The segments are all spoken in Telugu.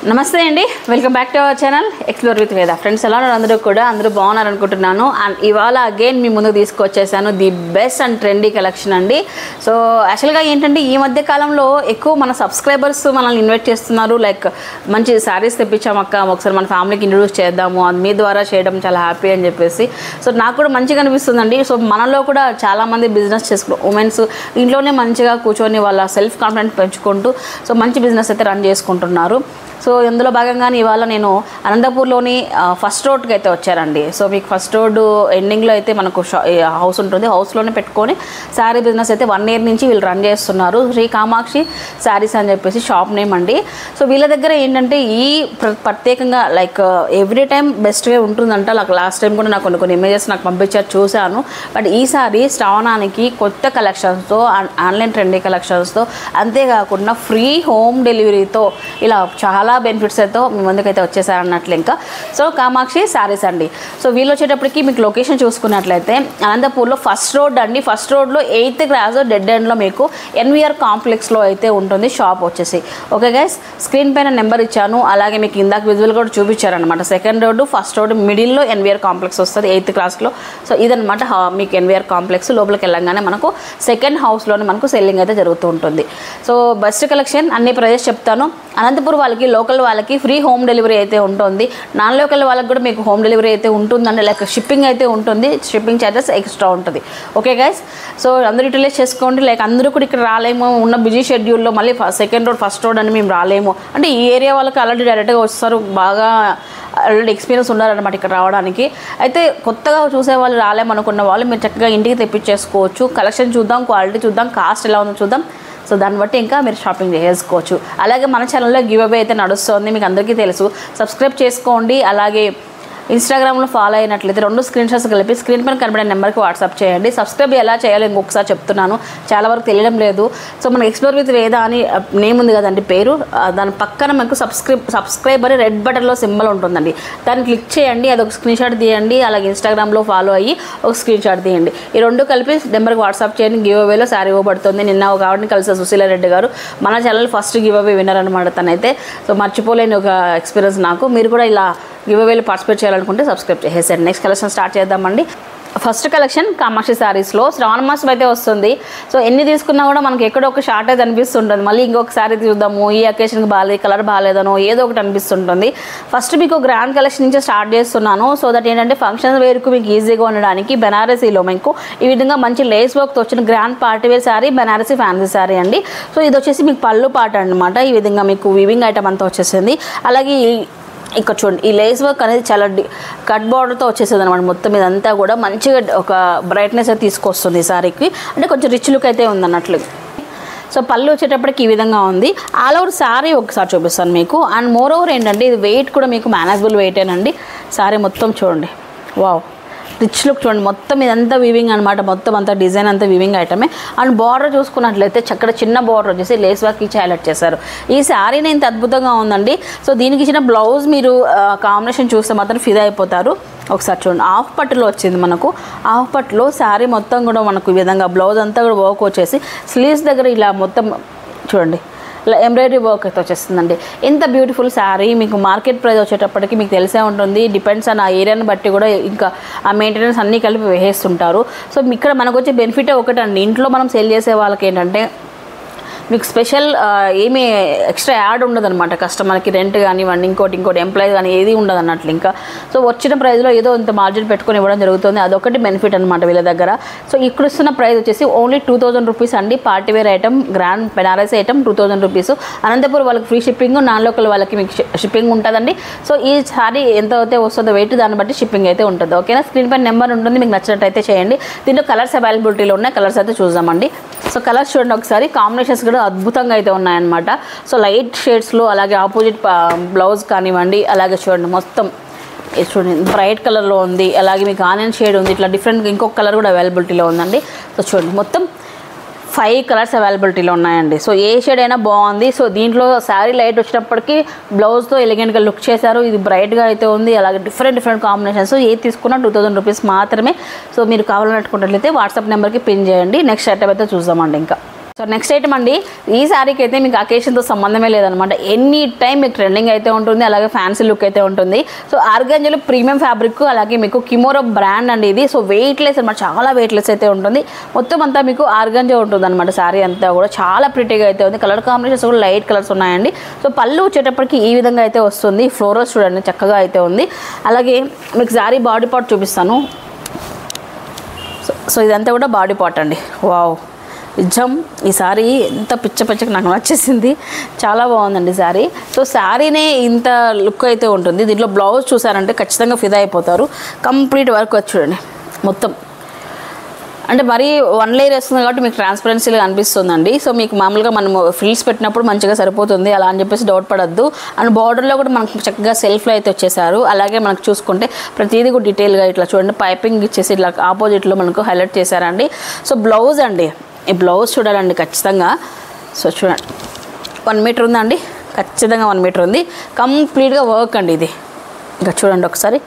నమస్తే అండి, welcome back to our channel explore with వేద. ఫ్రెండ్స్ ఎలా ఉన్నారు? అందరూ బాగున్నారు అనుకుంటున్నాను. అండ్ ఇవాళ అగైన్ మీ ముందుకు తీసుకొచ్చేసాను the best and trendy collection అండి. సో యాక్చువల్గా ఏంటంటే ఈ మధ్య కాలంలో ఎక్కువ మన సబ్స్క్రైబర్స్ మనల్ని ఇన్వైట్ చేస్తున్నారు. లైక్ మంచి శారీస్ తెప్పించామక్క, ఒకసారి మన ఫ్యామిలీకి ఇంట్రొడ్యూస్ చేద్దాము, అది మీ ద్వారా చేయడం చాలా హ్యాపీ అని చెప్పేసి. సో నాకు కూడా మంచిగా అనిపిస్తుందండి. సో మనలో కూడా చాలామంది బిజినెస్ చేసుకుంటారు. ఉమెన్స్ ఇంట్లోనే మంచిగా కూర్చొని వాళ్ళ సెల్ఫ్ కాన్ఫిడెన్స్ పెంచుకుంటూ సో మంచి బిజినెస్ అయితే రన్ చేసుకుంటున్నారు. సో ఇందులో భాగంగానే ఇవాళ నేను అనంతపూర్లోని ఫస్ట్ రోడ్కి అయితే వచ్చారండి. సో మీకు ఫస్ట్ రోడ్డు ఎండింగ్లో అయితే మనకు హౌస్ ఉంటుంది. హౌస్లోనే పెట్టుకొని శారీ బిజినెస్ అయితే 1 year నుంచి వీళ్ళు రన్ చేస్తున్నారు. శ్రీ కామాక్షి శారీస్ అని చెప్పేసి షాప్ నేమ్ అండి. సో వీళ్ళ దగ్గర ఏంటంటే ఈ ప్రత్యేకంగా లైక్ ఎవ్రీ టైం బెస్ట్గా ఉంటుందంట. నాకు లాస్ట్ టైం కూడా నాకు కొన్ని ఇమేజెస్ నాకు పంపించారు, చూశాను. బట్ ఈసారి శ్రావణానికి కొత్త కలెక్షన్స్తో, ఆన్లైన్ ట్రెండీ కలెక్షన్స్తో, అంతేకాకుండా ఫ్రీ హోమ్ డెలివరీతో ఇలా చాలా బెనిఫిట్స్ అయితే మీ ముందుకైతే వచ్చేసారన్నట్లు. ఇంకా సో కామాక్షి శారీస్ అండి. సో వీళ్ళు వచ్చేటప్పటికి మీకు లొకేషన్ చూసుకున్నట్లయితే అనంతపూర్లో ఫస్ట్ రోడ్ అండి. ఫస్ట్ రోడ్లో 8th క్రాస్ డెడ్ ఎండ్లో మీకు ఎన్వీఆర్ కాంప్లెక్స్లో అయితే ఉంటుంది షాప్ వచ్చేసి. ఓకే గైస్, స్క్రీన్ పైన నెంబర్ ఇచ్చాను, అలాగే మీకు ఇందాక విజువల్ కూడా చూపించారనమాట. సెకండ్ రోడ్డు, ఫస్ట్ రోడ్డు మిడిల్లో ఎన్వీఆర్ కాంప్లెక్స్ వస్తుంది 8th క్రాస్లో. సో ఇదనమాట మీకు ఎన్వీఆర్ కాంప్లెక్స్. లోపలికి వెళ్ళంగానే మనకు సెకండ్ హౌస్లోనే మనకు సెల్లింగ్ అయితే జరుగుతూ ఉంటుంది. సో బెస్ట్ కలెక్షన్, అన్ని ప్రైజెస్ చెప్తాను. అనంతపూర్ వాళ్ళకి, లోకల్ వాళ్ళకి ఫ్రీ హోమ్ డెలివరీ అయితే ఉంటుంది. నాన్ లోకల్ వాళ్ళకి కూడా మీకు హోమ్ డెలివరీ అయితే ఉంటుందండి. లైక్ షిప్పింగ్ అయితే ఉంటుంది, షిప్పింగ్ ఛార్జెస్ ఎక్స్ట్రా ఉంటుంది. ఓకే గైస్, సో అందరూ యూటిలైజ్ చేసుకోండి. లైక్ అందరూ కూడా ఇక్కడ రాలేము, ఉన్న బిజీ షెడ్యూల్లో మళ్ళీ సెకండ్ రోడ్ ఫస్ట్ రోడ్ అని మేము రాలేము అంటే ఈ ఏరియా వాళ్ళకి ఆల్రెడీ డైరెక్ట్గా వస్తారు, బాగా ఆల్రెడీ ఎక్స్పీరియన్స్ ఉన్నారనమాట ఇక్కడ రావడానికి. అయితే కొత్తగా చూసే వాళ్ళు రాలేమనుకున్న వాళ్ళు మీరు చక్కగా ఇంటికి తెప్పించేసుకోవచ్చు. కలెక్షన్ చూద్దాం, క్వాలిటీ చూద్దాం, కాస్ట్ ఎలా ఉందో చూద్దాం. సో దాన్ని బట్టి ఇంకా మీరు షాపింగ్ చేసుకోవచ్చు. అలాగే మన ఛానల్లో గివ్ అవే అయితే నడుస్తుంది, మీకు అందరికీ తెలుసు. సబ్స్క్రైబ్ చేసుకోండి. అలాగే ఇన్స్టాగ్రామ్లో ఫాలో అయినట్లయితే 2 స్క్రీన్ షాట్స్ కలిపి స్క్రీన్ పైన కనబడే నెంబర్కి వాట్సాప్ చేయండి. సబ్స్క్రైబ్ ఎలా చేయాలో ఇంకొకసారి చెప్తున్నాను, చాలా వరకు తెలియడం లేదు. సో మన ఎక్స్ప్లోర్ విత్ వేద అని నేమ్ ఉంది కదండి, పేరు. దాని పక్కన మనకు సబ్స్క్రైబ్ అని రెడ్ బటన్లో సింబల్ ఉంటుందండి, దాన్ని క్లిక్ చేయండి. అది ఒక స్క్రీన్ షాట్ తీయండి. అలాగే ఇన్స్టాగ్రామ్లో ఫాలో అయ్యి ఒక స్క్రీన్ షాట్ తీయండి. ఈ 2 కలిపి నెంబర్కి వాట్సాప్ చేయండి. గివ్ అవేలో శారీ ఇవ్వబడుతుంది. నిన్న ఒక ఆవిడని కలిసి సుశీల రెడ్డి గారు, మన channel first give away winner అనమాట తనైతే. సో మర్చిపోలేని ఒక ఎక్స్పీరియన్స్ నాకు. మీరు కూడా ఇలా గివ్ అవేలో పార్టిసిపేట్ చేయాలనుకుంటే సబ్స్క్రైబ్ చేసేసండి. నెక్స్ట్ కలెక్షన్ స్టార్ట్ చేద్దామండి. ఫస్ట్ కలెక్షన్ కామాక్షి శారీస్లో శ్రావణ మాసం అయితే వస్తుంది. సో ఎన్ని తీసుకున్నా కూడా మనకి ఎక్కడో ఒక షార్ట్ అయితే అనిపిస్తుంటుంది. మళ్ళీ ఇంకొక శారీ చూద్దాము, ఈ అకేషన్కి బాగాలేదు, కలర్ బాగాలేదనో ఏదో ఒకటి అనిపిస్తుంటుంది. ఫస్ట్ మీకు గ్రాండ్ కలెక్షన్ నుంచి స్టార్ట్ చేస్తున్నాను. సో దట్ ఏంటంటే ఫంక్షన్ వేర్కు మీకు ఈజీగా ఉండడానికి బెనారసీలో మీకు ఈ విధంగా మంచి లేస్ వర్క్తో వచ్చిన grand party wear sari, Banarasi fancy sari అండి. సో ఇది వచ్చేసి మీకు పళ్ళు పాట అనమాట. ఈ విధంగా మీకు వీవింగ్ ఐటమ్ అంతా వచ్చేసింది. అలాగే ఇక్కడ చూడండి, ఈ లేస్ వర్క్ అనేది చాలా కట్ బార్డర్తో వచ్చేస్తుంది అనమాట. మొత్తం ఇదంతా కూడా మంచిగా ఒక బ్రైట్నెస్ అయితే తీసుకొస్తుంది ఈ శారీకి, అంటే కొంచెం రిచ్ లుక్ అయితే ఉందన్నట్లు. సో పళ్ళు వచ్చేటప్పటికి ఈ విధంగా ఉంది. ఆల్ ఓవర్ శారీ ఒకసారి చూపిస్తాను మీకు. అండ్ మోర్ ఓవర్ ఏంటంటే ఇది వెయిట్ కూడా మీకు మేనేజబుల్ వెయిటేనండి. శారీ మొత్తం చూడండి, వావ్, రిచ్ లుక్ చూడండి. మొత్తం ఇదంతా వీవింగ్ అనమాట, మొత్తం అంతా డిజైన్ అంతా వీవింగ్ ఐటమే. అండ్ బార్డర్ చూసుకున్నట్లయితే చక్కగా చిన్న బార్డర్ వచ్చేసి లేస్ వర్క్ ఇచ్చి హైలైట్ చేశారు. ఈ శారీని ఇంత అద్భుతంగా ఉందండి. సో దీనికి ఇచ్చిన బ్లౌజ్ మీరు కాంబినేషన్ చూస్తే మాత్రం ఫిదా అయిపోతారు. ఒకసారి చూడండి, హాఫ్ పట్టులో వచ్చింది మనకు. హాఫ్ పట్టులో శారీ మొత్తం కూడా మనకు ఈ విధంగా బ్లౌజ్ అంతా కూడా వర్క్ వచ్చేసి స్లీవ్స్ దగ్గర ఇలా మొత్తం చూడండి ఇలా ఎంబ్రాయిడరీ వర్క్ అయితే వచ్చేస్తుందండి. ఎంత బ్యూటిఫుల్ శారీ. మీకు మార్కెట్ ప్రైస్ వచ్చేటప్పటికి మీకు తెలిసే ఉంటుంది, డిపెండ్స్ ఆన్ ఆ ఏరియాని బట్టి కూడా ఇంకా ఆ మెయింటెనెన్స్ అన్నీ కలిపి వేసేస్తుంటారు. సో ఇక్కడ మనకు వచ్చే బెనిఫిటే ఒకటండి, ఇంట్లో మనం సేల్ చేసే వాళ్ళకి ఏంటంటే మీకు స్పెషల్ ఏమీ ఎక్స్ట్రా యాడ్ ఉండదన్నమాట. కస్టమర్కి రెంట్ కానివ్వండి, ఇంకోటి ఎంప్లాయీ కానీ ఏది ఉండదు అన్నట్లు. ఇంకా సో వచ్చిన ప్రైస్లో ఏదో ఇంత మార్జిన్ పెట్టుకొని ఇవ్వడం జరుగుతుంది. అదొకటి బెనిఫిట్ అనమాట వీళ్ళ దగ్గర. సో ఇక్కడ ఇస్తున్న ప్రైస్ వచ్చేసి ఓన్లీ 2000 రూపీస్ అండి. Party wear item, grand Banarasi item 2000 rupees. Anantapur వాళ్ళకి ఫ్రీ షిప్పింగ్, నాన్ లోకల్ వాళ్ళకి మీకు షిప్పింగ్ ఉంటుందండి. సో ఈ సారీ ఎంత అయితే వస్తుందో వెయిట్, దాన్ని బట్టి షిప్పింగ్ అయితే ఉంటుంది. ఓకేనా, స్క్రీన్ పైన నెంబర్ ఉంటుంది, మీకు నచ్చినట్టయితే చేయండి. దీంట్లో కలర్స్ అవైలబిలిటీలో ఉన్నాయి, కలర్స్ అయితే చూద్దామండి. సో కలర్స్ చూడండి ఒకసారి, కాంబినేషన్స్ కూడా అద్భుతంగా అయితే ఉన్నాయన్నమాట. సో లైట్ షేడ్స్లో, అలాగే ఆపోజిట్ బ్లౌజ్ కానివ్వండి, అలాగే చూడండి మొత్తం చూడండి బ్రైట్ కలర్లో ఉంది. అలాగే మీకు ఆనియన్ షేడ్ ఉంది, ఇట్లా డిఫరెంట్గా ఇంకొక కలర్ కూడా అవైలబిలిటీలో ఉందండి. సో చూడండి మొత్తం 5 కలర్స్ అవైలబిలిటీలో ఉన్నాయండి. సో ఏ షేడ్ అయినా బాగుంది. సో దీంట్లో శారీ లైట్ వచ్చినప్పటికీ బ్లౌజ్తో ఎలిగెంట్గా లుక్ చేశారు. ఇది బ్రైట్గా అయితే ఉంది. అలాగే డిఫరెంట్ కాంబినేషన్స్. ఏది తీసుకున్నా 2000 రూపీస్ మాత్రమే. సో మీరు కావాలనుకున్నట్లయితే వాట్సాప్ నెంబర్కి పిన్ చేయండి. నెక్స్ట్ ఐటమ్ అయితే చూద్దామండి. ఇంకా సో నెక్స్ట్ ఐటమ్ అండి, ఈ శారీకి అయితే మీకు అకేషన్తో సంబంధమే లేదనమాట. ఎనీ టైం మీకు ట్రెండింగ్ అయితే ఉంటుంది, అలాగే ఫ్యాన్సీ లుక్ అయితే ఉంటుంది. సో ఆర్గాంజాలో ప్రీమియం ఫ్యాబ్రిక్, అలాగే మీకు కిమోరో బ్రాండ్ అండి ఇది. సో వెయిట్లెస్ అనమాట, చాలా వెయిట్లెస్ అయితే ఉంటుంది. మొత్తం అంతా మీకు ఆర్గాంజా ఉంటుంది అనమాట. శారీ అంతా కూడా చాలా ప్రిటీగా అయితే ఉంది. కలర్ కాంబినేషన్స్ కూడా లైట్ కలర్స్ ఉన్నాయండి. సో పళ్ళు వచ్చేటప్పటికి ఈ విధంగా అయితే వస్తుంది. ఫ్లోరల్స్ చూడండి చక్కగా అయితే ఉంది. అలాగే మీకు శారీ బాడీ పార్ట్ చూపిస్తాను. సో ఇదంతా కూడా బాడీ పార్ట్ అండి. వావ్, నిజం ఈ శారీ ఎంత పిచ్చకి నాకు నచ్చేసింది, చాలా బాగుందండి శారీ. సో శారీనే ఇంత లుక్ అయితే ఉంటుంది. దీంట్లో బ్లౌజ్ చూసారంటే ఖచ్చితంగా ఫిదా అయిపోతారు. కంప్లీట్ వర్క్ వచ్చి చూడండి మొత్తం, అంటే మరీ వన్ లేయర్ వేస్తుంది కాబట్టి మీకు ట్రాన్స్పరెన్సీగా అనిపిస్తుందండి. సో మీకు మామూలుగా మనం ఫ్రిల్స్ పెట్టినప్పుడు మంచిగా సరిపోతుంది అలా అని చెప్పేసి డౌట్ పడద్దు. అండ్ బార్డర్లో కూడా మనకు చక్కగా సెల్ఫ్లో అయితే వచ్చేసారు. అలాగే మనకు చూసుకుంటే ప్రతిదీ కూడా డీటెయిల్గా ఇట్లా చూడండి పైపింగ్ ఇచ్చేసి ఇట్లా ఆపోజిట్లో మనకు హైలైట్ చేశారండి. సో బ్లౌజ్ అండి, ఈ బ్లౌజ్ చూడాలండి ఖచ్చితంగా. సో చూడండి 1 మీటర్ ఉందండి, ఖచ్చితంగా 1 మీటర్ ఉంది. కంప్లీట్గా వర్క్ అండి ఇది. ఇంకా చూడండి ఒకసారి,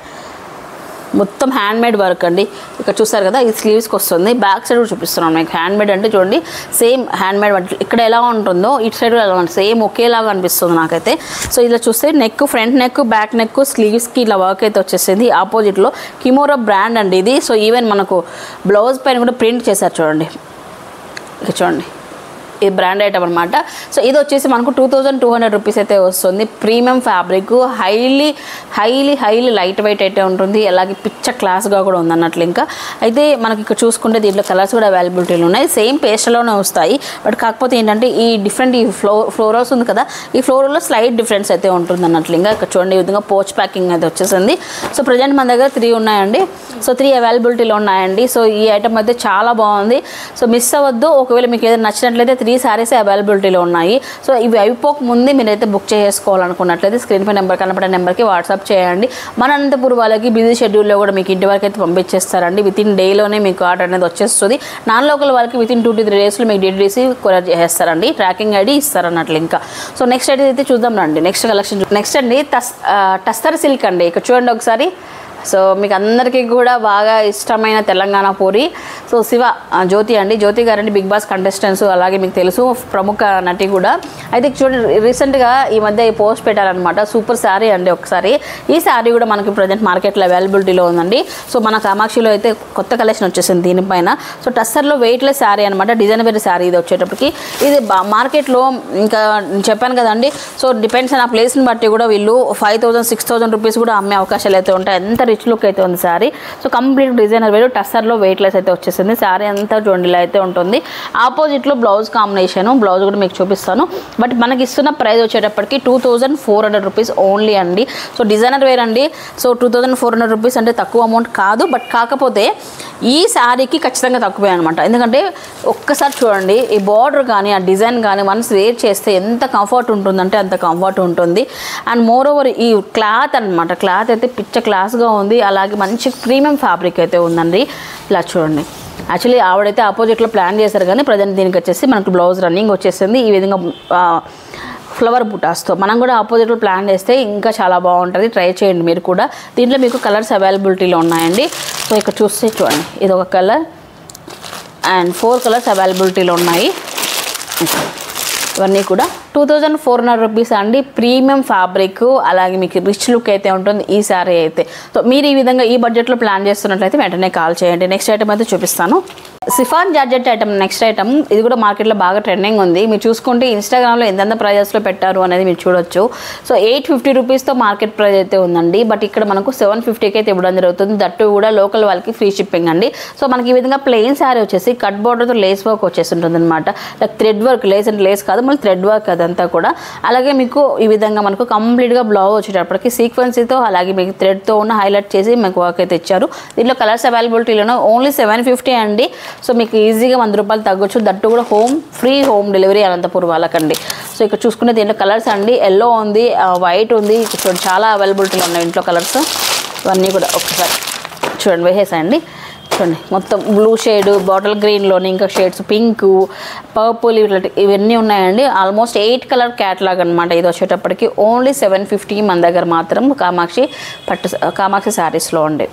మొత్తం హ్యాండ్మేడ్ వర్క్ అండి. ఇక్కడ చూస్తారు కదా, ఇది స్లీవ్స్కి వస్తుంది. బ్యాక్ సైడ్ కూడా చూపిస్తున్నాను మీకు. హ్యాండ్మేడ్ అంటే చూడండి సేమ్ హ్యాండ్మేడ్ వర్క్ ఇక్కడ ఎలా ఉంటుందో ఇటు సైడ్ కూడా ఎలా ఉంటుంది, సేమ్ ఒకేలాగా అనిపిస్తుంది నాకైతే. సో ఇలా చూస్తే neck, front neck, back neck, స్లీవ్స్కి ఇలా వర్క్ అయితే వచ్చేసింది. ఆపోజిట్లో కిమోరో బ్రాండ్ అండి ఇది. సో ఈవెన్ మనకు బ్లౌజ్ పైన కూడా ప్రింట్ చేశారు చూడండి. ఇక చూడండి, ఇది బ్రాండ్ ఐటమ్ అనమాట. సో ఇది వచ్చేసి మనకు 2200 రూపీస్ అయితే వస్తుంది. Premium fabric, highly light weight అయితే ఉంటుంది. అలాగే పిచ్చ క్లాస్గా కూడా ఉంది అన్నట్లు. ఇంకా అయితే మనకి ఇక్కడ చూసుకుంటే దీంట్లో కలర్స్ కూడా అవైలబిలిటీలు ఉన్నాయి. సేమ్ పేస్ట్లోనే వస్తాయి. బట్ కాకపోతే ఏంటంటే ఈ డిఫరెంట్ ఈ ఫ్లోరల్స్ ఉంది కదా, ఈ ఫ్లోరల్లో స్లైట్ డిఫరెన్స్ అయితే ఉంటుంది అన్నట్లు. ఇంకా ఇక్కడ చూడండి ఈ విధంగా పోచ్ ప్యాకింగ్ అయితే వచ్చేసింది. సో ప్రజెంట్ మన దగ్గర 3 ఉన్నాయండి. సో 3 అవైలబిలిటీలో ఉన్నాయండి. సో ఈ ఐటమ్ అయితే చాలా బాగుంది. సో మిస్ అవ్వద్దు. ఒకవేళ మీకు ఏదైనా నచ్చినట్లయితే 3 శారీస్ అవైలబిలిటీలో ఉన్నాయి. సో ఇవి అయిపోక ముందే మీరైతే బుక్ చేసుకోవాలనుకున్నట్లయితే స్క్రీన్ పై నెంబర్ కనపడే నెంబర్కి వాట్సాప్ చేయండి. మన అనంతపురం వాళ్ళకి బిజీ షెడ్యూల్లో కూడా మీకు ఇంటి వరకు అయితే పంపించేస్తారండి. వితిన్ డేలోనే మీకు ఆర్డర్ అనేది వచ్చేస్తుంది. నాన్ లోకల్ వాళ్ళకి వితిన్ 2 to 3 డేస్లో మీకు DTDC కొరియర్ చేసేస్తారండి. ట్రాకింగ్ ఐడి ఇస్తారన్నట్లు. ఇంకా సో నెక్స్ట్ అయితే చూద్దాం రండి. నెక్స్ట్ కలెక్షన్ నెక్స్ట్ అండి టస్సర్ సిల్క్ అండి. ఇక్కడ చూడండి ఒకసారి. సో మీకు అందరికీ కూడా బాగా ఇష్టమైన తెలంగాణ పూరి. సో జ్యోతి అండి, జ్యోతి గారండి బిగ్ బాస్ కంటెస్టెంట్స్, అలాగే మీకు తెలుసు ప్రముఖ నటి కూడా. అయితే చూడండి రీసెంట్గా ఈ మధ్య ఈ పోస్ట్ పెట్టారనమాట. సూపర్ శారీ అండి. ఒకసారి ఈ శారీ కూడా మనకి ప్రజెంట్ మార్కెట్లో అవైలబిలిటీలో ఉందండి. సో మన కామాక్షిలో అయితే కొత్త కలెక్షన్ వచ్చేసింది దీనిపైన. సో టస్సర్లో వెయిట్లెస్ శారీ అనమాట, డిజైన్ వేరే శారీ ఇది వచ్చేటప్పటికి. ఇది మార్కెట్లో ఇంకా చెప్పాను కదండి. సో డిపెండ్స్ ఆ ప్లేస్ని బట్టి కూడా వీళ్ళు 5000, 6000 రూపీస్ కూడా అమ్మే అవకాశాలు అయితే ఉంటాయి. ఎంత రిచ్ లుక్ అయితే ఉంది శారీ. సో కంప్లీట్ డిజైనర్ వేరు టస్సర్లో వెయిట్లెస్ అయితే వచ్చేసింది. శారీ అంతా చూడండి ఇలా అయితే ఉంటుంది. ఆపోజిట్లో బ్లౌజ్ కాంబినేషన్, బ్లౌజ్ కూడా మీకు చూపిస్తాను. బట్ మనకి ఇస్తున్న ప్రైస్ వచ్చేటప్పటికి 2400 రూపీస్ ఓన్లీ అండి. సో డిజైనర్ వేర్ అండి. సో 2400 రూపీస్ అంటే తక్కువ అమౌంట్ కాదు. బట్ కాకపోతే ఈ శారీకి ఖచ్చితంగా తక్కువే అనమాట. ఎందుకంటే ఒక్కసారి చూడండి ఈ బార్డర్ కానీ ఆ డిజైన్ కానీ వన్స్ వేర్ చేస్తే ఎంత కంఫర్ట్ ఉంటుందంటే అంత కంఫర్ట్ ఉంటుంది. అండ్ మోర్ ఓవర్ ఈ క్లాత్ అనమాట, క్లాత్ అయితే పిచ్చ క్లాస్గా ఉంది. అలాగే మంచి ప్రీమియం ఫ్యాబ్రిక్ అయితే ఉందండి. ఇలా చూడండి. యాక్చువల్లీ ఆవిడైతే ఆపోజిట్లో ప్లాన్ చేశారు కానీ ప్రజెంట్ దీనికి వచ్చేసి మనకు బ్లౌజ్ రన్నింగ్ వచ్చేసింది. ఈ విధంగా ఫ్లవర్ బుటాస్తో మనం కూడా ఆపోజిట్లో ప్లాన్ చేస్తే ఇంకా చాలా బాగుంటుంది. ట్రై చేయండి మీరు కూడా. దీంట్లో మీకు కలర్స్ అవైలబిలిటీలో ఉన్నాయండి. సో ఇక్కడ చూస్తే చూడండి ఇది ఒక కలర్ అండ్ 4 కలర్స్ అవైలబిలిటీలో ఉన్నాయి. ఇవన్నీ కూడా 2400 రూపీస్ అండి. ప్రీమియం ఫ్యాబ్రిక్, అలాగే మీకు రిచ్ లుక్ అయితే ఉంటుంది ఈ శారీ అయితే. సో మీరు ఈ విధంగా ఈ బడ్జెట్లో ప్లాన్ చేస్తున్నట్లయితే వెంటనే కాల్ చేయండి. నెక్స్ట్ ఐటమ్ అయితే చూపిస్తాను. Chiffon georgette item next item. ఇది కూడా మార్కెట్లో బాగా ట్రెండింగ్ ఉంది. మీరు చూసుకుంటే ఇన్స్టాగ్రామ్లో ఎంతెంత ప్రైజెస్లో పెట్టారు అనేది మీరు చూడొచ్చు. సో 850 రూపీస్తో మార్కెట్ ప్రైస్ అయితే ఉందండి. బట్ ఇక్కడ మనకు 750కి అయితే ఇవ్వడం జరుగుతుంది. దట్టు కూడా లోకల్ వాళ్ళకి ఫ్రీ షిప్పింగ్ అండి. సో మనకి ఈ విధంగా ప్లెయిన్ శారీ వచ్చేసి కట్ బోర్డర్తో లేస్ వర్క్ వచ్చేసి ఉంటుంది అనమాట. లైక్ థ్రెడ్ వర్క్, లేస్ అంటే లేస్ కాదు మళ్ళీ థ్రెడ్ వర్క్ అదంతా కూడా. అలాగే మీకు ఈ విధంగా మనకు కంప్లీట్గా బ్లౌజ్ వచ్చేటప్పటికి సీక్వెన్సీతో అలాగే మీకు థ్రెడ్తో ఉన్న హైలైట్ చేసి మీకు వర్క్ అయితే ఇచ్చారు. దీంట్లో కలర్స్ అవైలబిలిటీలోనే ఓన్లీ 750 అండి. సో మీకు ఈజీగా 100 రూపాయలు తగ్గొచ్చు. దట్టు కూడా ఫ్రీ హోమ్ డెలివరీ అనంతపురం వాళ్ళకండి. సో ఇక్కడ చూసుకునే దీంట్లో కలర్స్ అండి, ఎల్లో ఉంది, వైట్ ఉంది, చూడండి చాలా అవైలబిలిటీలో ఉన్నాయి ఇంట్లో కలర్స్. ఇవన్నీ కూడా ఒకసారి చూడండి వేసేసండి. చూడండి మొత్తం బ్లూ షేడ్, బాటిల్ గ్రీన్లోని ఇంకా షేడ్స్ పింక్, పర్పుల్ ఇవన్నీ ఉన్నాయండి. ఆల్మోస్ట్ 8 కలర్ క్యాటలాగ్ అనమాట. ఇది వచ్చేటప్పటికి ఓన్లీ 750 మన దగ్గర మాత్రం కామాక్షి శారీస్లో ఉండే.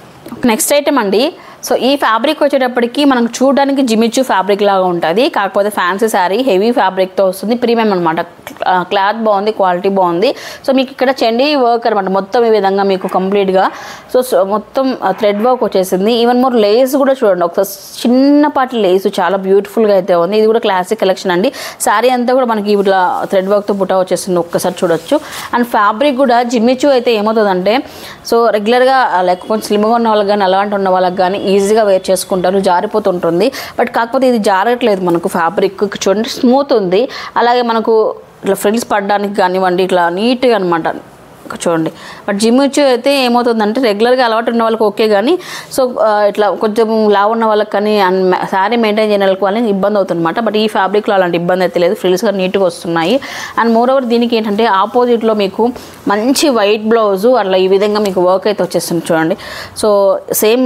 నెక్స్ట్ ఐటమ్ అండి సో ఈ ఫ్యాబ్రిక్ వచ్చేటప్పటికి మనకు చూడడానికి జిమిచూ ఫ్యాబ్రిక్ లాగా ఉంటుంది, కాకపోతే ఫ్యాన్సీ శారీ హెవీ ఫ్యాబ్రిక్తో వస్తుంది, ప్రీమియం అనమాట. క్లాత్ బాగుంది, క్వాలిటీ బాగుంది. సో మీకు ఇక్కడ చండీ వర్క్ అనమాట మొత్తం ఈ విధంగా మీకు కంప్లీట్గా. సో మొత్తం థ్రెడ్ వర్క్ వచ్చేసింది. ఈవెన్ మోర్ లేస్ కూడా చూడండి, ఒకసారి చిన్నపాటి లేస్ చాలా బ్యూటిఫుల్గా అయితే ఉంది. ఇది కూడా క్లాసిక్ కలెక్షన్ అండి. శారీ అంతా కూడా మనకి ఇట్లా థ్రెడ్ వర్క్తో బుటా వచ్చేసింది, ఒక్కసారి చూడొచ్చు. అండ్ ఫ్యాబ్రిక్ కూడా జిమ్మిచూ అయితే ఏమవుతుందంటే, సో రెగ్యులర్గా లైక్ కొంచెం స్లిమ్గా ఉన్న వాళ్ళకి కానీ అలాంటి ఉన్న వాళ్ళకి కానీ ఈజీగా వేర్ చేసుకుంటారు, జారిపోతుంటుంది. బట్ కాకపోతే ఇది జారట్లేదు మనకు. ఫ్యాబ్రిక్ చూడండి స్మూత్ ఉంది. అలాగే మనకు ఇట్లా ఫ్రిల్స్ పడడానికి కానివ్వండి ఇట్లా నీట్గా అనమాట చూడండి. బట్ జిమ్మిచూ అయితే ఏమవుతుందంటే రెగ్యులర్గా అలవాటు ఉన్న వాళ్ళకి ఓకే, కానీ సో ఇట్లా కొంచెం లావు ఉన్న వాళ్ళకి కానీ శారీ మెయింటైన్ చేయని వాళ్ళకి ఇబ్బంది అవుతుందన్నమాట. బట్ ఈ ఫ్యాబ్రిక్లో అలాంటి ఇబ్బంది అయితే లేదు, ఫ్రిల్స్గా నీట్గా వస్తున్నాయి. అండ్ మోర్ ఓవర్ దీనికి ఏంటంటే ఆపోజిట్లో మీకు మంచి వైట్ బ్లౌజు అట్లా ఈ విధంగా మీకు వర్క్ అయితే వచ్చేస్తుంది చూడండి. సో సేమ్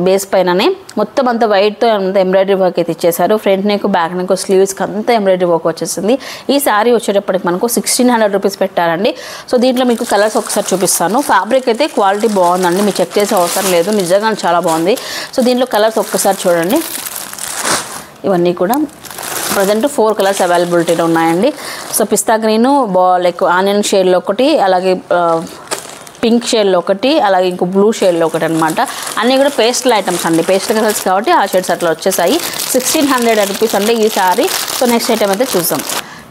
బేస్ పైననే మొత్తం అంతా వైట్తో అంత ఎంబ్రాయిడరీ వర్క్ అయితే ఇచ్చేసారు. ఫ్రంట్ నెక్, బ్యాక్ నెక్, స్లీవ్స్కి అంతా ఎంబ్రాయిడరీ వర్క్ వచ్చేసింది. ఈ శారీ వచ్చేటప్పటికి మనకు 1600 రూపీస్ పెట్టారండి. సో దీంట్లో మీకు కలర్స్ ఒకసారి చూపిస్తాను. ఫ్యాబ్రిక్ అయితే క్వాలిటీ బాగుందండి, మీరు చెక్ చేసే అవసరం లేదు, నిజంగా చాలా బాగుంది. సో దీంట్లో కలర్స్ ఒక్కసారి చూడండి. ఇవన్నీ కూడా ప్రజెంట్ 4 కలర్స్ అవైలబిలిటీలో ఉన్నాయండి. సో పిస్తా గ్రీను, లైక్ ఆనియన్ షేడ్లో ఒకటి, అలాగే పింక్ షేడ్లో ఒకటి, అలాగే ఇంకో బ్లూ షేడ్లో ఒకటి అనమాట. అన్నీ కూడా పేస్టల్ ఐటమ్స్ అండి, పేస్టల్ కలర్స్ కాబట్టి ఆ షేడ్స్ అట్లా వచ్చేసాయి. 1600 రూపీస్ అండి ఈ శారీ. సో నెక్స్ట్ ఐటమ్ అయితే చూద్దాం.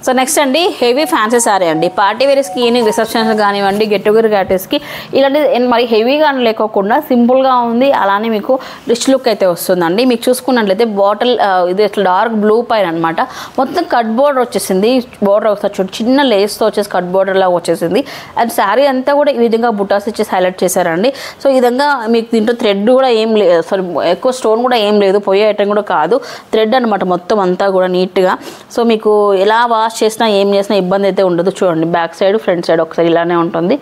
సో నెక్స్ట్ అండి హెవీ ఫ్యాన్సీ శారీ అండి. పార్టీ వేర్స్కి, ఈవినింగ్ రిసెప్షన్స్ కానివ్వండి, గెట్ టుగెదర్ పార్టీస్కి ఇలాంటి మరి హెవీగా లేకోకుండా సింపుల్గా ఉంది. అలానే మీకు రిచ్ లుక్ అయితే వస్తుందండి. మీకు చూసుకున్నట్లయితే బాటిల్ ఇది ఇట్లా డార్క్ బ్లూ పైన అనమాట మొత్తం కట్ బోర్డర్ వచ్చేసింది. బోర్డర్ ఒకసారి చూడండి, చిన్న లేస్తో వచ్చేసి కట్ బోర్డర్ లాగా వచ్చేసింది. అండ్ శారీ అంతా కూడా ఈ విధంగా బుటాస్ ఇచ్చేసి హైలైట్ చేశారండి. సో ఈ విధంగా మీకు దీంట్లో థ్రెడ్ కూడా ఏం లేదు, సారీ ఎక్కువ స్టోన్ కూడా ఏం లేదు, పోయే ఐటమ్ కూడా కాదు, థ్రెడ్ అనమాట మొత్తం అంతా కూడా నీట్గా. సో మీకు ఎలా చేసినా ఏం చేసినా ఇబ్బంది అయితే ఉండదు. చూడండి బ్యాక్ సైడ్, ఫ్రంట్ సైడ్ ఒకసారి ఇలానే ఉంటుంది.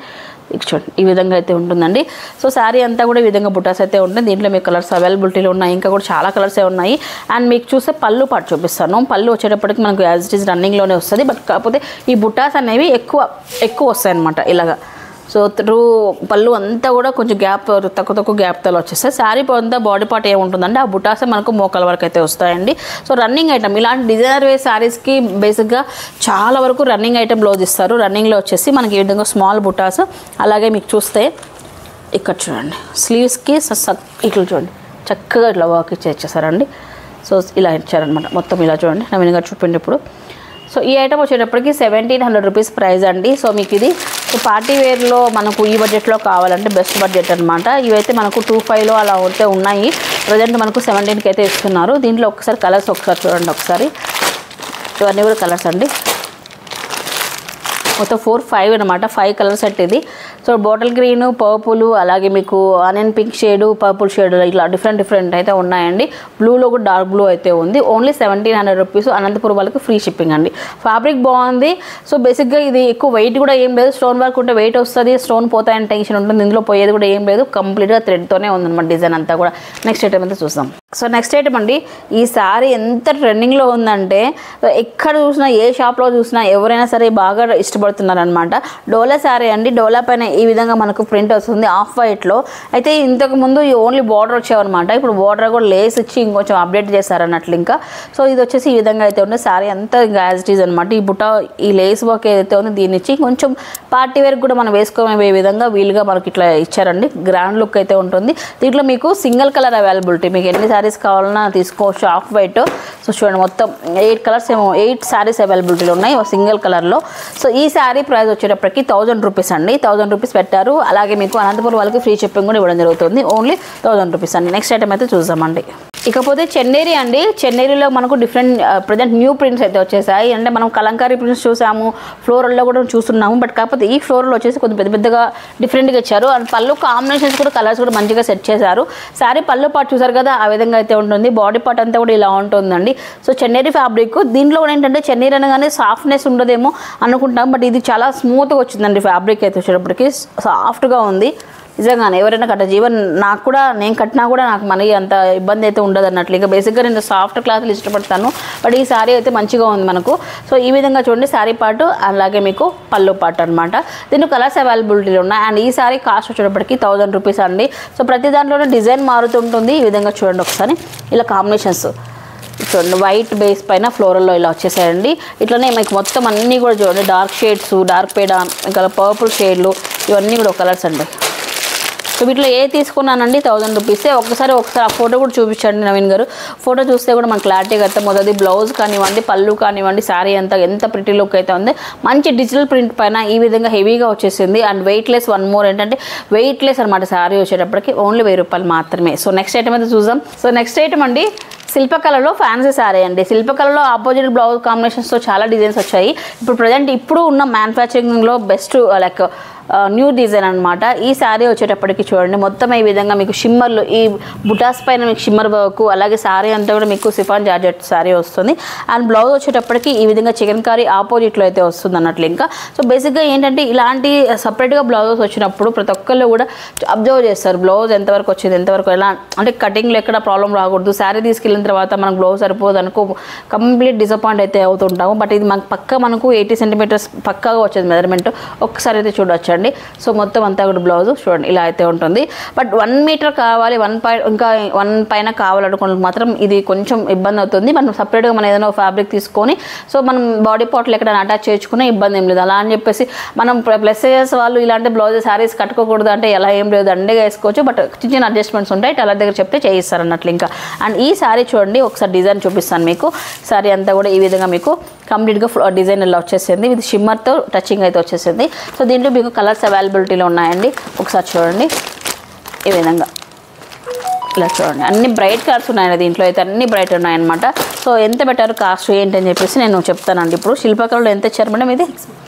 చూడండి ఈ విధంగా అయితే ఉంటుందండి. సో శారీ అంతా కూడా ఈ విధంగా బుటాస్ అయితే ఉంటుంది. దీంట్లో మీకు కలర్స్ అవైలబిలిటీలో ఉన్నాయి, ఇంకా కూడా చాలా కలర్సే ఉన్నాయి. అండ్ మీకు చూస్తే పళ్ళు పాటు చూపిస్తాను. పళ్ళు వచ్చేటప్పటికి మనకు యాజ్ ఇట్ ఈజ్ రన్నింగ్లోనే వస్తుంది. బట్ కాకపోతే ఈ బుటాస్ అనేవి ఎక్కువ వస్తాయి అనమాట ఇలాగా. సో పళ్ళు అంతా కూడా కొంచెం గ్యాప్, తక్కువ గ్యాప్తో వచ్చేస్తాయి. శారీ అంతా బాడీ పార్ట్ ఏముంటుందంటే ఆ బుటాసే మనకు మోకాల వరకు అయితే వస్తాయండి. సో రన్నింగ్ ఐటమ్ ఇలాంటి డిజైనర్ వేర్ శారీస్కి బేసిక్గా చాలా వరకు రన్నింగ్ ఐటమ్ బ్లౌజ్ ఇస్తారు. రన్నింగ్లో వచ్చేసి మనకి ఈ విధంగా స్మాల్ బుటాస్, అలాగే మీకు చూస్తే ఇక్కడ చూడండి స్లీవ్స్కి ఇట్లా చూడండి చక్కగా ఇట్లా వర్క్ ఇచ్చేసారండి. సో ఇలా ఇచ్చారనమాట మొత్తం. ఇలా చూడండి నవీనంగా చూపిండి ఇప్పుడు. సో ఈ ఐటమ్ వచ్చేటప్పటికి 1700 రూపీస్ ప్రైస్ అండి. సో మీకు ఇది పార్టీ వేర్లో మనకు ఈ బడ్జెట్లో కావాలంటే బెస్ట్ బడ్జెట్ అనమాట. ఇవైతే మనకు 25లో అలా అయితే ఉన్నాయి. ప్రజెంట్ మనకు 17కి అయితే ఇస్తున్నారు. దీంట్లో ఒకసారి కలర్స్ ఒకసారి చూడండి ఒకసారి. ఇవన్నీ కూడా కలర్స్ అండి, మొత్తం 5 అనమాట. 5 కలర్ సెట్ ఇది. సో బాటిల్ గ్రీన్, పర్పుల్, అలాగే మీకు onion pink shade, purple shade ఇట్లా డిఫరెంట్ అయితే ఉన్నాయండి. బ్లూలో కూడా డార్క్ బ్లూ అయితే ఉంది. Only 1700 rupees. అనంతపురం వాళ్ళకి ఫ్రీ షిప్పింగ్ అండి. ఫ్యాబ్రిక్ బాగుంది. సో బేసిక్గా ఇది ఎక్కువ వెయిట్ కూడా ఏం లేదు. స్టోన్ వర్క్ ఉంటే వెయిట్ వస్తుంది, స్టోన్ పోతాయని టెన్షన్ ఉంటుంది. ఇందులో పోయేది కూడా ఏం లేదు, కంప్లీట్గా థ్రెడ్తోనే ఉందన్నమాట డిజైన్ అంతా కూడా. నెక్స్ట్ ఐటమ్ అయితే చూద్దాం. సో నెక్స్ట్ ఐటమ్ అండి, ఈ శారీ ఎంత ట్రెండింగ్లో ఉందంటే ఎక్కడ చూసినా, ఏ షాప్లో చూసినా ఎవరైనా సరే బాగా ఇష్టపడుతున్నారనమాట. డోలా శారీ అండి. డోలా పైన ఈ విధంగా మనకు ప్రింట్ వస్తుంది ఆఫ్ వైట్లో. అయితే ఇంతకు ముందు ఓన్లీ బార్డర్ వచ్చేవన్నమాట. ఇప్పుడు బార్డర్ కూడా లేస్ ఇచ్చి ఇంకొంచెం అప్డేట్ చేశారన్నట్లు ఇంకా. సో ఇది వచ్చేసి ఈ విధంగా అయితే ఉంది. శారీ అంతా ఇంకా యాజ్ ఇట్ ఈజ్ అనమాట. ఈ బుట్ట, ఈ లేస్ వర్క్ ఏదైతే ఉందో దీన్ని ఇచ్చి కొంచెం పార్టీ వేర్ కూడా మనం వేసుకోమే విధంగా వీలుగా మనకి ఇట్లా ఇచ్చారండి. గ్రాండ్ లుక్ అయితే ఉంటుంది. దీంట్లో మీకు సింగిల్ కలర్ అవైలబిలిటీ, మీకు ఎన్ని శారీస్ కావాలన్నా తీసుకోవచ్చు ఆఫ్ వైట్. సో చూడండి మొత్తం 8 కలర్స్ ఏమో 8 శారీస్ అవైలబిలిటీలో ఉన్నాయి సింగిల్ కలర్లో. సో ఈ శారీ ప్రైస్ వచ్చేటప్పటికి 1000 రూపీస్ అండి. 1000 రూపీస్ పెట్టారు. అలాగే మీకు అనంతపురం వాళ్ళకి ఫ్రీ షిప్పింగ్ కూడా ఇవ్వడం జరుగుతుంది. ఓన్లీ 1000 రూపీస్ అండి. నెక్స్ట్ ఐటమ్ అయితే చూద్దామండి. ఇకపోతే చెన్నేరి అండి. చెన్నేరిలో మనకు డిఫరెంట్ ప్రజెంట్ న్యూ ప్రింట్స్ అయితే వచ్చేసాయి. అంటే మనం కలంకారీ ప్రింట్స్ చూసాము, ఫ్లోరల్లో కూడా చూస్తున్నాము. బట్ కాకపోతే ఈ ఫ్లోరల్ వచ్చేసి కొంచెం పెద్దగా డిఫరెంట్గా ఇచ్చారు. అండ్ పళ్ళు కాంబినేషన్స్ కూడా కలర్స్ కూడా మంచిగా సెట్ చేశారు. శారీ పళ్ళు పార్ట్ చూసారు కదా, ఆ విధంగా అయితే ఉంటుంది. బాడీ పార్ట్ అంతా కూడా ఇలా ఉంటుందండి. So Chanderi fabric. దీంట్లో కూడా ఏంటంటే చెన్నేరి అనగానే సాఫ్ట్నెస్ ఉండదేమో అనుకుంటాం, బట్ ఇది చాలా స్మూత్గా వచ్చిందండి. ఫ్యాబ్రిక్ అయితే వచ్చేటప్పటికి సాఫ్ట్గా ఉంది. నిజంగానే ఎవరైనా కట్టచ్చు. ఈవెన్ నాకు కూడా, నేను కట్టినా కూడా నాకు మనీ అంత ఇబ్బంది అయితే ఉండదు అన్నట్లు. ఇంకా బేసిక్గా నేను సాఫ్ట్ క్లాత్లు ఇష్టపడతాను, బట్ ఈ శారీ అయితే మంచిగా ఉంది మనకు. సో ఈ విధంగా చూడండి శారీ పార్ట్, అలాగే మీకు పళ్ళు పార్ట్ అనమాట. దీంట్లో కలర్స్ అవైలబిలిటీలో ఉన్నాయి. అండ్ ఈ శారీ కాస్ట్ వచ్చేటప్పటికి 1000 రూపీస్ అండి. సో ప్రతి దాంట్లోనే డిజైన్ మారుతుంటుంది. ఈ విధంగా చూడండి ఒకసారి, ఇలా కాంబినేషన్స్ చూడండి, వైట్ బేస్ పైన ఫ్లోరల్లో ఇలా వచ్చేసాయండి. ఇట్లనే మీకు మొత్తం అన్నీ కూడా చూడండి, డార్క్ షేడ్స్, డార్క్ పేడా, ఇంకా పర్పుల్ షేడ్లు, ఇవన్నీ కూడా కలర్స్ అండి. సో వీటిలో ఏ తీసుకున్నానండి 1000 రూపీసే. ఒకసారి ఆ ఫోటో కూడా చూపించండి నవీన్ గారు. ఫోటో చూస్తే కూడా మనకు క్లారిటీగా అర్థమవుతుంది. బ్లౌజ్ కానివ్వండి, పళ్ళు కానివ్వండి, శారీ అంతా ఎంత ప్రిటీ లుక్ అయితే ఉంది. మంచి డిజిటల్ ప్రింట్ పైన ఈ విధంగా హెవీగా వచ్చేసింది. అండ్ వెయిట్లెస్, వన్ మోర్ ఏంటంటే వెయిట్లెస్ అనమాట శారీ వచ్చేటప్పటికి. ఓన్లీ 1000 రూపాయలు మాత్రమే. సో నెక్స్ట్ ఐటమ్ అయితే చూద్దాం. సో నెక్స్ట్ ఐటమ్ అండి శిల్పకళలో ఫ్యాన్సీ శారీ అండి. శిల్పకళలో ఆపోజిట్ బ్లౌజ్ కాంబినేషన్స్తో చాలా డిజైన్స్ వచ్చాయి. ఇప్పుడు ఉన్న మ్యానుఫ్యాక్చరింగ్లో బెస్ట్ లైక్ న్యూ డిజైన్ అనమాట. ఈ శారీ వచ్చేటప్పటికి చూడండి, మొత్తం ఈ విధంగా మీకు షిమ్మర్లు, ఈ బుటాస్ పైన మీకు షిమ్మర్ వర్క్, అలాగే శారీ అంతా కూడా మీకు సిఫాన్ జార్జెట్ శారీ వస్తుంది. అండ్ బ్లౌజ్ వచ్చేటప్పటికి ఈ విధంగా చికెన్ కర్రీ ఆపోజిట్లో అయితే వస్తుంది అన్నట్లు. ఇంకా సో బేసిక్గా ఏంటంటే ఇలాంటి సపరేట్గా బ్లౌజెస్ వచ్చినప్పుడు ప్రతి ఒక్కళ్ళు కూడా అబ్జర్వ్ చేస్తారు, బ్లౌజ్ ఎంతవరకు వచ్చింది, ఎంతవరకు ఎలా అంటే కటింగ్లో ఎక్కడ ప్రాబ్లం రాకూడదు. శారీ తీసుకెళ్ళిన తర్వాత మనకు బ్లౌజ్ సరిపోదు అనుకో కంప్లీట్ డిసప్పాయింట్ అయితే అవుతుంటాము. బట్ ఇది మనకు 80 సెంటీమీటర్స్ పక్కాగా వచ్చేది మెజర్మెంట్. ఒక్కసారి అయితే చూడొచ్చు. సో మొత్తం అంతా కూడా బ్లౌజ్ చూడండి ఇలా అయితే ఉంటుంది. బట్ 1 మీటర్ కావాలి, 1 పైన కావాలనుకుంటే మాత్రం ఇది కొంచెం ఇబ్బంది అవుతుంది. మనం సపరేట్గా మనం ఏదైనా ఫ్యాబ్రిక్ తీసుకొని సో మనం బాడీ పార్ట్లు ఎక్కడైనా అటాచ్ చేసుకునే ఇబ్బంది ఏం లేదు. అలా అని చెప్పేసి మనం ప్లస్ సైజెస్ వాళ్ళు ఇలాంటి బ్లౌజెస్ శారీస్ కట్టుకోకూడదు అంటే ఎలా ఏం లేదు, దండిగా వేసుకోవచ్చు. బట్ చిన్న అడ్జస్ట్మెంట్స్ ఉంటాయి, టైలర్ దగ్గర చెప్తే చేయిస్తారు అన్నట్లు. ఇంకా అండ్ ఈ శారీ చూడండి, ఒకసారి డిజైన్ చూపిస్తాను మీకు. శారీ అంతా కూడా ఈ విధంగా మీకు కంప్లీట్గా డిజైన్ ఇలా వచ్చేసింది. విత్ షిమ్మర్తో టచింగ్ అయితే వచ్చేసింది. సో దీంట్లో మీకు కలర్స్ అవైలబిలిటీలో ఉన్నాయండి. ఒకసారి చూడండి ఈ విధంగా ఇలా చూడండి, అన్ని బ్రైట్ కలర్స్ ఉన్నాయండి. దీంట్లో అయితే అన్ని బ్రైట్ ఉన్నాయన్నమాట. సో ఎంత బెటర్ కాస్ట్ ఏంటి అని చెప్పేసి నేను చెప్తానండి. ఇప్పుడు శిల్పకళలో ఎంత ఇచ్చారు మేడం? ఇది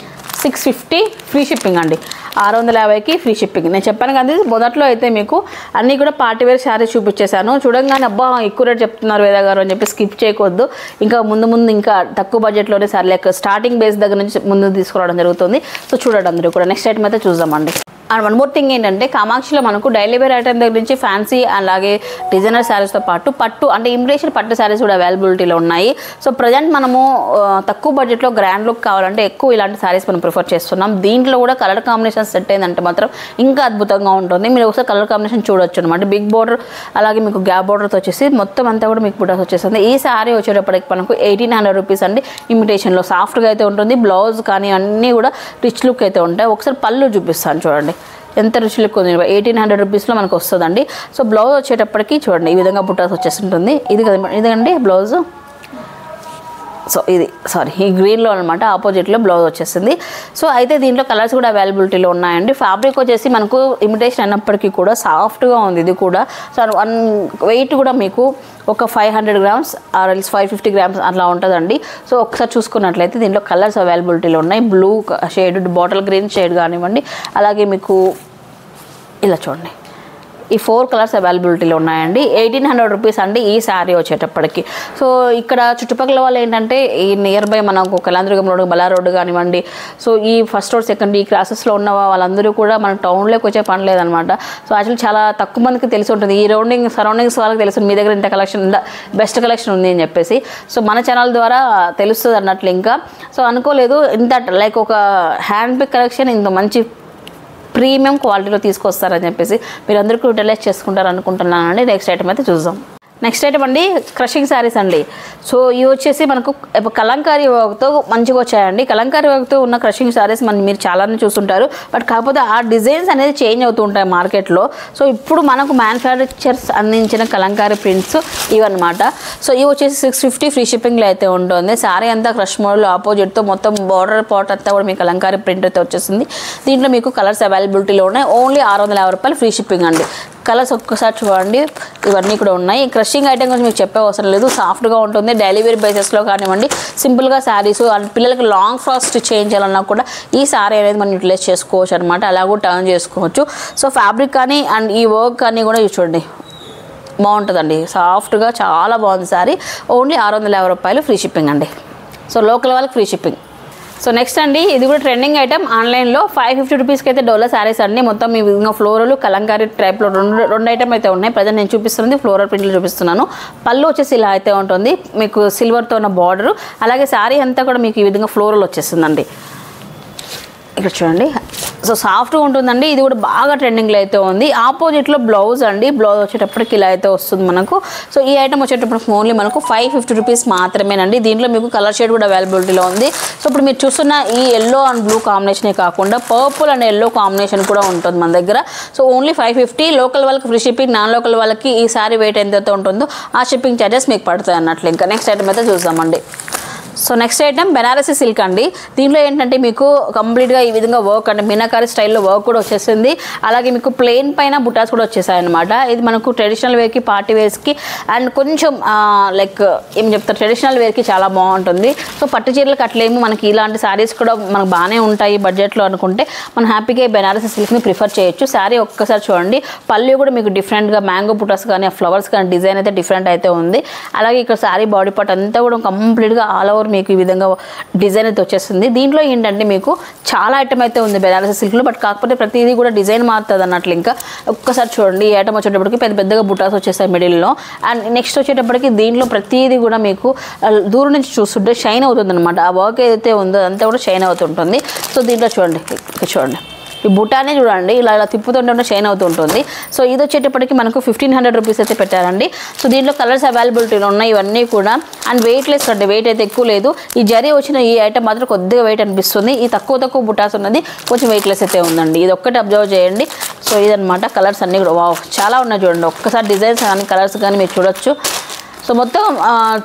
650 ఫ్రీ షిప్పింగ్ అండి. 650కి ఫ్రీ షిప్పింగ్. నేను చెప్పాను కదా మొదట్లో అయితే మీకు అన్నీ కూడా పార్టీవేర్ శారీస్ చూపించేశాను. చూడంగానే అబ్బా ఎక్కువ రేట్ చెప్తున్నారు వేద గారు అని చెప్పి స్కిప్ చేయకూడదు. ఇంకా ముందు ఇంకా తక్కువ బడ్జెట్లోనే సార్ లైక్ స్టార్టింగ్ బేస్ దగ్గర నుంచి ముందు తీసుకురావడం జరుగుతుంది. సో చూడండి అందరూ కూడా. నెక్స్ట్ ఐటమ్ అయితే చూద్దామండి. అండ్ వన్ మోర్ థింగ్ ఏంటంటే కామాక్షిలో మనకు డైలీ వేర్ ఐటమ్ దగ్గర నుంచి ఫ్యాన్సీ అలాగే డిజైనర్ శారీస్తో పాటు పట్టు అంటే ఇమిటేషన్ పట్టు శారీస్ కూడా అవైలబిలిటీలో ఉన్నాయి. సో ప్రజెంట్ మనము తక్కువ బడ్జెట్లో గ్రాండ్ లుక్ కావాలంటే ఎక్కువ ఇలాంటి శారీస్ మనం ప్రిఫర్ చేస్తున్నాం. దీంట్లో కూడా కలర్ కాంబినేషన్ సెట్ అయిందంటే మాత్రం ఇంకా అద్భుతంగా ఉంటుంది. మీరు ఒకసారి కలర్ కాంబినేషన్ చూడొచ్చు అనమాట. బిగ్ బోర్డర్ అలాగే మీకు గ్యాప్ బోర్డర్తో వచ్చేసి మొత్తం అంతా కూడా మీకు బుటాస్ వచ్చేస్తుంది. ఈ శారీ వచ్చేటప్పటికి మనకు 1800 రూపీస్ అండి. ఇమిటేషన్లో సాఫ్ట్గా అయితే ఉంటుంది. బ్లౌజ్ కానీ అన్నీ కూడా రిచ్ లుక్ అయితే ఉంటాయి. ఒకసారి పళ్ళు చూపిస్తాను చూడండి ఎంత రిచ్ లుక్ ఉంది. 1800 రూపీస్లో మనకు వస్తుందండి. సో బ్లౌజ్ వచ్చేటప్పటికి చూడండి ఈ విధంగా బుటాస్ వచ్చేస్తుంటుంది. ఇదండి బ్లౌజ్. సో ఈ గ్రీన్లో అనమాట ఆపోజిట్లో బ్లౌజ్ వచ్చేసింది. సో అయితే దీంట్లో కలర్స్ కూడా అవైలబిలిటీలో ఉన్నాయండి. ఫ్యాబ్రిక్ వచ్చేసి మనకు ఇమిటేషన్ అయినప్పటికీ కూడా సాఫ్ట్గా ఉంది ఇది కూడా. సో వెయిట్ కూడా మీకు ఒక 500 గ్రామ్స్ ఆర్ ఎల్స్ 550 గ్రామ్స్ అట్లా ఉంటుందండి. సో ఒకసారి చూసుకున్నట్లయితే దీంట్లో కలర్స్ అవైలబిలిటీలో ఉన్నాయి. Blue shade, bottle green shade కానివ్వండి, అలాగే మీకు ఇలా చూడండి ఈ 4 కలర్స్ అవైలబిలిటీలో ఉన్నాయండి. 1800 రూపీస్ అండి ఈ శారీ వచ్చేటప్పటికి. సో ఇక్కడ చుట్టుపక్కల వాళ్ళు ఏంటంటే ఈ నియర్ బై మనకు కలాంద్రగం రోడ్, బలా రోడ్డు కానివ్వండి, సో ఈ ఫస్ట్ రోడ్ సెకండ్ ఈ క్లాసెస్లో ఉన్న వాళ్ళందరూ కూడా మన టౌన్లోకి వచ్చే పని లేదనమాట. సో యాక్చువల్లీ చాలా తక్కువ మందికి తెలిసి ఉంటుంది. ఈ సరౌండింగ్స్ వాళ్ళకి తెలుసు మీ దగ్గర ఇంత కలెక్షన్ బెస్ట్ కలెక్షన్ ఉంది అని చెప్పేసి. సో మన ఛానల్ ద్వారా తెలుస్తుంది అన్నట్లు. ఇంకా సో అనుకోలేదు ఇంత లైక్ ఒక హ్యాండ్ పిక్ కలెక్షన్ ఇంత మంచి ప్రీమియం క్వాలిటీలో తీసుకొస్తారని చెప్పేసి మీరందరికీ యూటిలైజ్ చేసుకుంటారు అనుకుంటున్నానండి. నెక్స్ట్ ఐటమ్ అయితే చూద్దాం. నెక్స్ట్ ఐటమ్ అండి క్రషింగ్ శారీస్ అండి. సో ఇవి వచ్చేసి మనకు కలంకారీ వర్క్తో మంచిగా వచ్చాయండి. కలంకారీ వర్క్తో ఉన్న క్రషింగ్ శారీస్ మీరు చాలానే చూస్తుంటారు. బట్ కాకపోతే ఆ డిజైన్స్ అనేది చేంజ్ అవుతూ ఉంటాయి మార్కెట్లో. సో ఇప్పుడు మనకు మ్యానుఫ్యాక్చర్స్ అందించిన కలంకారీ ప్రింట్స్ ఇవన్నమాట. సో ఇవి వచ్చేసి 650 ఫ్రీ షిప్పింగ్లో అయితే ఉంటుంది. శారీ అంతా క్రష్ మోడల్ ఆపోజిట్తో మొత్తం బార్డర్ పార్ట్ అంతా కూడా మీకు కలంకారీ ప్రింట్ అయితే వచ్చేసింది. దీంట్లో మీకు కలర్స్ అవైలబిలిటీలో ఉన్నాయి. ఓన్లీ 650 రూపాయలు ఫ్రీ షిప్పింగ్ అండి. కలర్స్ ఒక్కసారి చూడండి ఇవన్నీ కూడా ఉన్నాయి. క్రషింగ్ ఐటమ్ గురించి మీకు చెప్పే అవసరం లేదు. సాఫ్ట్గా ఉంటుంది. డైలీ వేర్ బేసెస్లో కానివ్వండి, సింపుల్గా శారీస్ అండ్ పిల్లలకి లాంగ్ ఫ్రాక్స్ స్టిచ్ చేయించాలన్నా కూడా ఈ శారీ అనేది మనం యూటిలైజ్ చేసుకోవచ్చు అనమాట. అలా కూడా టర్న్ చేసుకోవచ్చు. సో ఫ్యాబ్రిక్ కానీ అండ్ ఈ వర్క్ కానీ కూడా చూడండి బాగుంటుందండి. సాఫ్ట్గా చాలా బాగుంది శారీ. ఓన్లీ 650 రూపాయలు ఫ్రీ షిప్పింగ్ అండి. సో లోకల్ వాళ్ళకి ఫ్రీ షిప్పింగ్. సో నెక్స్ట్ అండి ఇది కూడా ట్రెండింగ్ ఐటమ్ ఆన్లైన్లో 550 రూపీస్కి అయితే డోలా శారీస్ అండి. మొత్తం ఈ విధంగా ఫ్లోరల్ కలంకారీ టైప్లో రెండు ఐటమ్ అయితే ఉన్నాయి. ప్రజెంట్ నేను చూపిస్తుంది ఫ్లోరల్ ప్రింట్లు చూపిస్తున్నాను. పళ్ళు వచ్చేసి ఇలా అయితే ఉంటుంది, మీకు సిల్వర్తో ఉన్న బార్డర్. అలాగే శారీ అంతా కూడా మీకు ఈ విధంగా ఫ్లోరల్ వచ్చేస్తుందండి. ఇక్కడ చూడండి, సో సాఫ్ట్గా ఉంటుందండి. ఇది కూడా బాగా ట్రెండింగ్లో అయితే ఉంది. ఆపోజిట్లో బ్లౌజ్ అండి, బ్లౌజ్ వచ్చేటప్పటికి ఇలా అయితే వస్తుంది మనకు. సో ఈ ఐటమ్ వచ్చేటప్పటికి ఓన్లీ మనకు 550 రూపీస్ మాత్రమేనండి. దీంట్లో మీకు కలర్ షేడ్ కూడా అవైలబిలిటీలో ఉంది. సో ఇప్పుడు మీరు చూస్తున్న ఈ ఎల్లో అండ్ బ్లూ కాంబినేషనే కాకుండా పర్పుల్ అండ్ ఎల్లో కాంబినేషన్ కూడా ఉంటుంది మన దగ్గర. So only 550. లోకల్ వాళ్ళకి ఫ్రీ షిప్పింగ్, నాన్ లోకల్ వాళ్ళకి ఈ సారీ వెయిట్ ఎంతైతే ఉంటుందో ఆ షిప్పింగ్ ఛార్జెస్ మీకు పడతాయి అన్నట్లు. ఇంకా నెక్స్ట్ ఐటమ్ అయితే చూద్దామండి. So next item Banarasi silk అండి. దీంట్లో ఏంటంటే మీకు కంప్లీట్గా ఈ విధంగా వర్క్ అంటే మీనాకారి స్టైల్లో వర్క్ కూడా వచ్చేసింది. అలాగే మీకు ప్లెయిన్ పైన బుటాస్ కూడా వచ్చేసాయి అనమాట. ఇది మనకు ట్రెడిషనల్ వేర్కి, పార్టీ వేర్స్కి అండ్ కొంచెం లైక్ ఏం చెప్తారు ట్రెడిషనల్ వేర్కి చాలా బాగుంటుంది. సో పట్టు చీరలకు అట్లేమో మనకి ఇలాంటి శారీస్ కూడా మనకు బాగానే ఉంటాయి బడ్జెట్లో అనుకుంటే మనం హ్యాపీగా బెనారసీ సిల్క్ని ప్రిఫర్ చేయొచ్చు. శారీ ఒక్కసారి చూడండి, పళ్ళు కూడా మీకు డిఫరెంట్గా మ్యాంగో బుటాస్ కానీ ఆ ఫ్లవర్స్ కానీ డిజైన్ అయితే డిఫరెంట్ అయితే ఉంది. అలాగే ఇక్కడ శారీ బాడీ పార్ట్ అంతా కూడా కంప్లీట్గా ఆల్ ఓవర్ మీకు ఈ విధంగా డిజైన్ అయితే వచ్చేస్తుంది. దీంట్లో ఏంటంటే మీకు చాలా ఐటమ్ అయితే ఉంది బెనారసీ సిల్క్లో, బట్ కాకపోతే ప్రతిదీ కూడా డిజైన్ మారుతుంది అన్నట్లు. ఇంకా ఒక్కసారి చూడండి, ఈ ఐటమ్ వచ్చేటప్పటికి పెద్ద పెద్దగా బుటాస్ వచ్చేస్తాయి మిడిల్లో. అండ్ నెక్స్ట్ వచ్చేటప్పటికి దీంట్లో ప్రతిదీ కూడా మీకు దూరం నుంచి చూస్తుంటే షైన్ అవుతుంది అనమాట. ఆ వర్క్ ఏదైతే ఉందో అంతా కూడా షైన్ అవుతుంటుంది. సో దీంట్లో చూడండి, ఇక్కడ చూడండి ఈ బుటానే చూడండి ఇలా ఇలా తిప్పుతుంటే షైన్ అవుతుంటుంది. సో ఇది వచ్చేటప్పటికి మనకు 1500 రూపీస్ అయితే పెట్టారండి. సో దీంట్లో కలర్స్ అవైలబిలిటీలో ఉన్నాయి ఇవన్నీ కూడా. అండ్ వెయిట్లెస్ అంటే వెయిట్ అయితే ఎక్కువ లేదు. ఈ జరీ వచ్చిన ఈ ఐటమ్ మాత్రం కొద్దిగా వెయిట్ అనిపిస్తుంది. ఈ తక్కువ బుటాస్ ఉన్నది కొంచెం వెయిట్లెస్ అయితే ఉందండి. ఇది ఒక్కటి అబ్జర్వ్ చేయండి. సో ఇదనమాట కలర్స్ అన్నీ కూడా వావ్ చాలా ఉన్నాయి చూడండి. ఒక్కసారి డిజైన్స్ కానీ కలర్స్ కానీ మీరు చూడొచ్చు. సో మొత్తం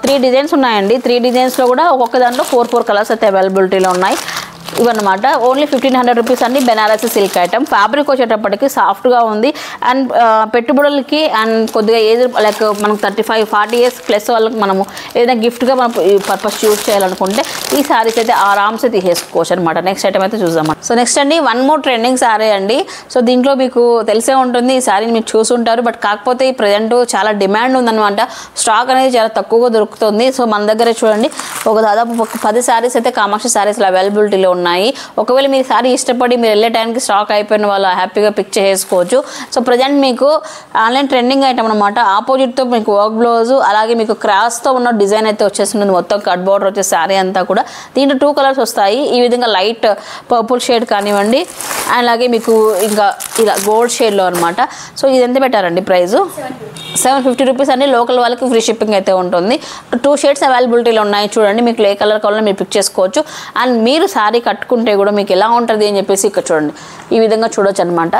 3 డిజైన్స్ ఉన్నాయండి. 3 డిజైన్స్లో కూడా ఒక్కొక్క దాంట్లో 4 కలర్స్ అయితే అవైలబిలిటీలో ఉన్నాయి. ఇవన్నమాట ఓన్లీ 1500 రూపీస్ అండి బెనారసీ సిల్క్ ఐటమ్. ఫ్యాబ్రిక్ వచ్చేటప్పటికి సాఫ్ట్గా ఉంది. అండ్ పెట్టుబడులకి అండ్ కొద్దిగా ఏజ్ లైక్ మనకు 35-40 ఇయర్స్ ప్లస్ వాళ్ళకి మనము ఏదైనా గిఫ్ట్గా మనం పర్పస్ యూజ్ చేయాలనుకుంటే ఈ శారీస్ అయితే ఆరామ్సే తీసేసుకోవచ్చు అనమాట. నెక్స్ట్ ఐటమ్ అయితే చూద్దాం. సో నెక్స్ట్ అండి వన్ మోర్ ట్రెండింగ్ శారీ అండి. సో దీంట్లో మీకు తెలిసే ఉంటుంది, ఈ శారీని మీరు చూసుంటారు. బట్ కాకపోతే ఈ ప్రజెంట్ చాలా డిమాండ్ ఉందన్నమాట. స్టాక్ అనేది చాలా తక్కువగా దొరుకుతుంది. సో మన దగ్గర చూడండి ఒక దాదాపు 10 శారీస్ అయితే కామాక్షి శారీస్లో అవైలబిలిటీలో ఉన్నాయి. ఒకవేళ మీ సారీ ఇష్టపడి మీరు వెళ్ళే టైంకి స్టాక్ అయిపోయిన వాళ్ళు హ్యాపీగా పిక్ చేసుకోవచ్చు. సో ప్రజెంట్ మీకు ఆన్లైన్ ట్రెండింగ్ ఐటమ్ అనమాట. ఆపోజిట్తో మీకు వర్క్ బ్లౌజ్ అలాగే మీకు క్రాస్తో ఉన్న డిజైన్ అయితే వచ్చేస్తుంది. మొత్తం కట్ బోర్డర్ వచ్చే శారీ అంతా కూడా. దీంట్లో 2 కలర్స్ వస్తాయి. ఈ విధంగా లైట్ పర్పుల్ షేడ్ కానివ్వండి, అలాగే మీకు ఇంకా ఇలా గోల్డ్ షేడ్లో అనమాట. సో ఇది ఎంత పెట్టారండి ప్రైజు? 750 రూపీస్ అండి. లోకల్ వాళ్ళకి ఫ్రీ షిప్పింగ్ అయితే ఉంటుంది. 2 షేడ్స్ అవైలబిలిటీలో ఉన్నాయి చూడండి. మీకు ఏ కలర్ కావాలో మీరు పిక్ చేసుకోవచ్చు. అండ్ మీరు శారీ కట్టుకుంటే కూడా మీకు ఎలా ఉంటుంది అని చెప్పేసి ఇక్కడ చూడండి ఈ విధంగా చూడొచ్చు అనమాట.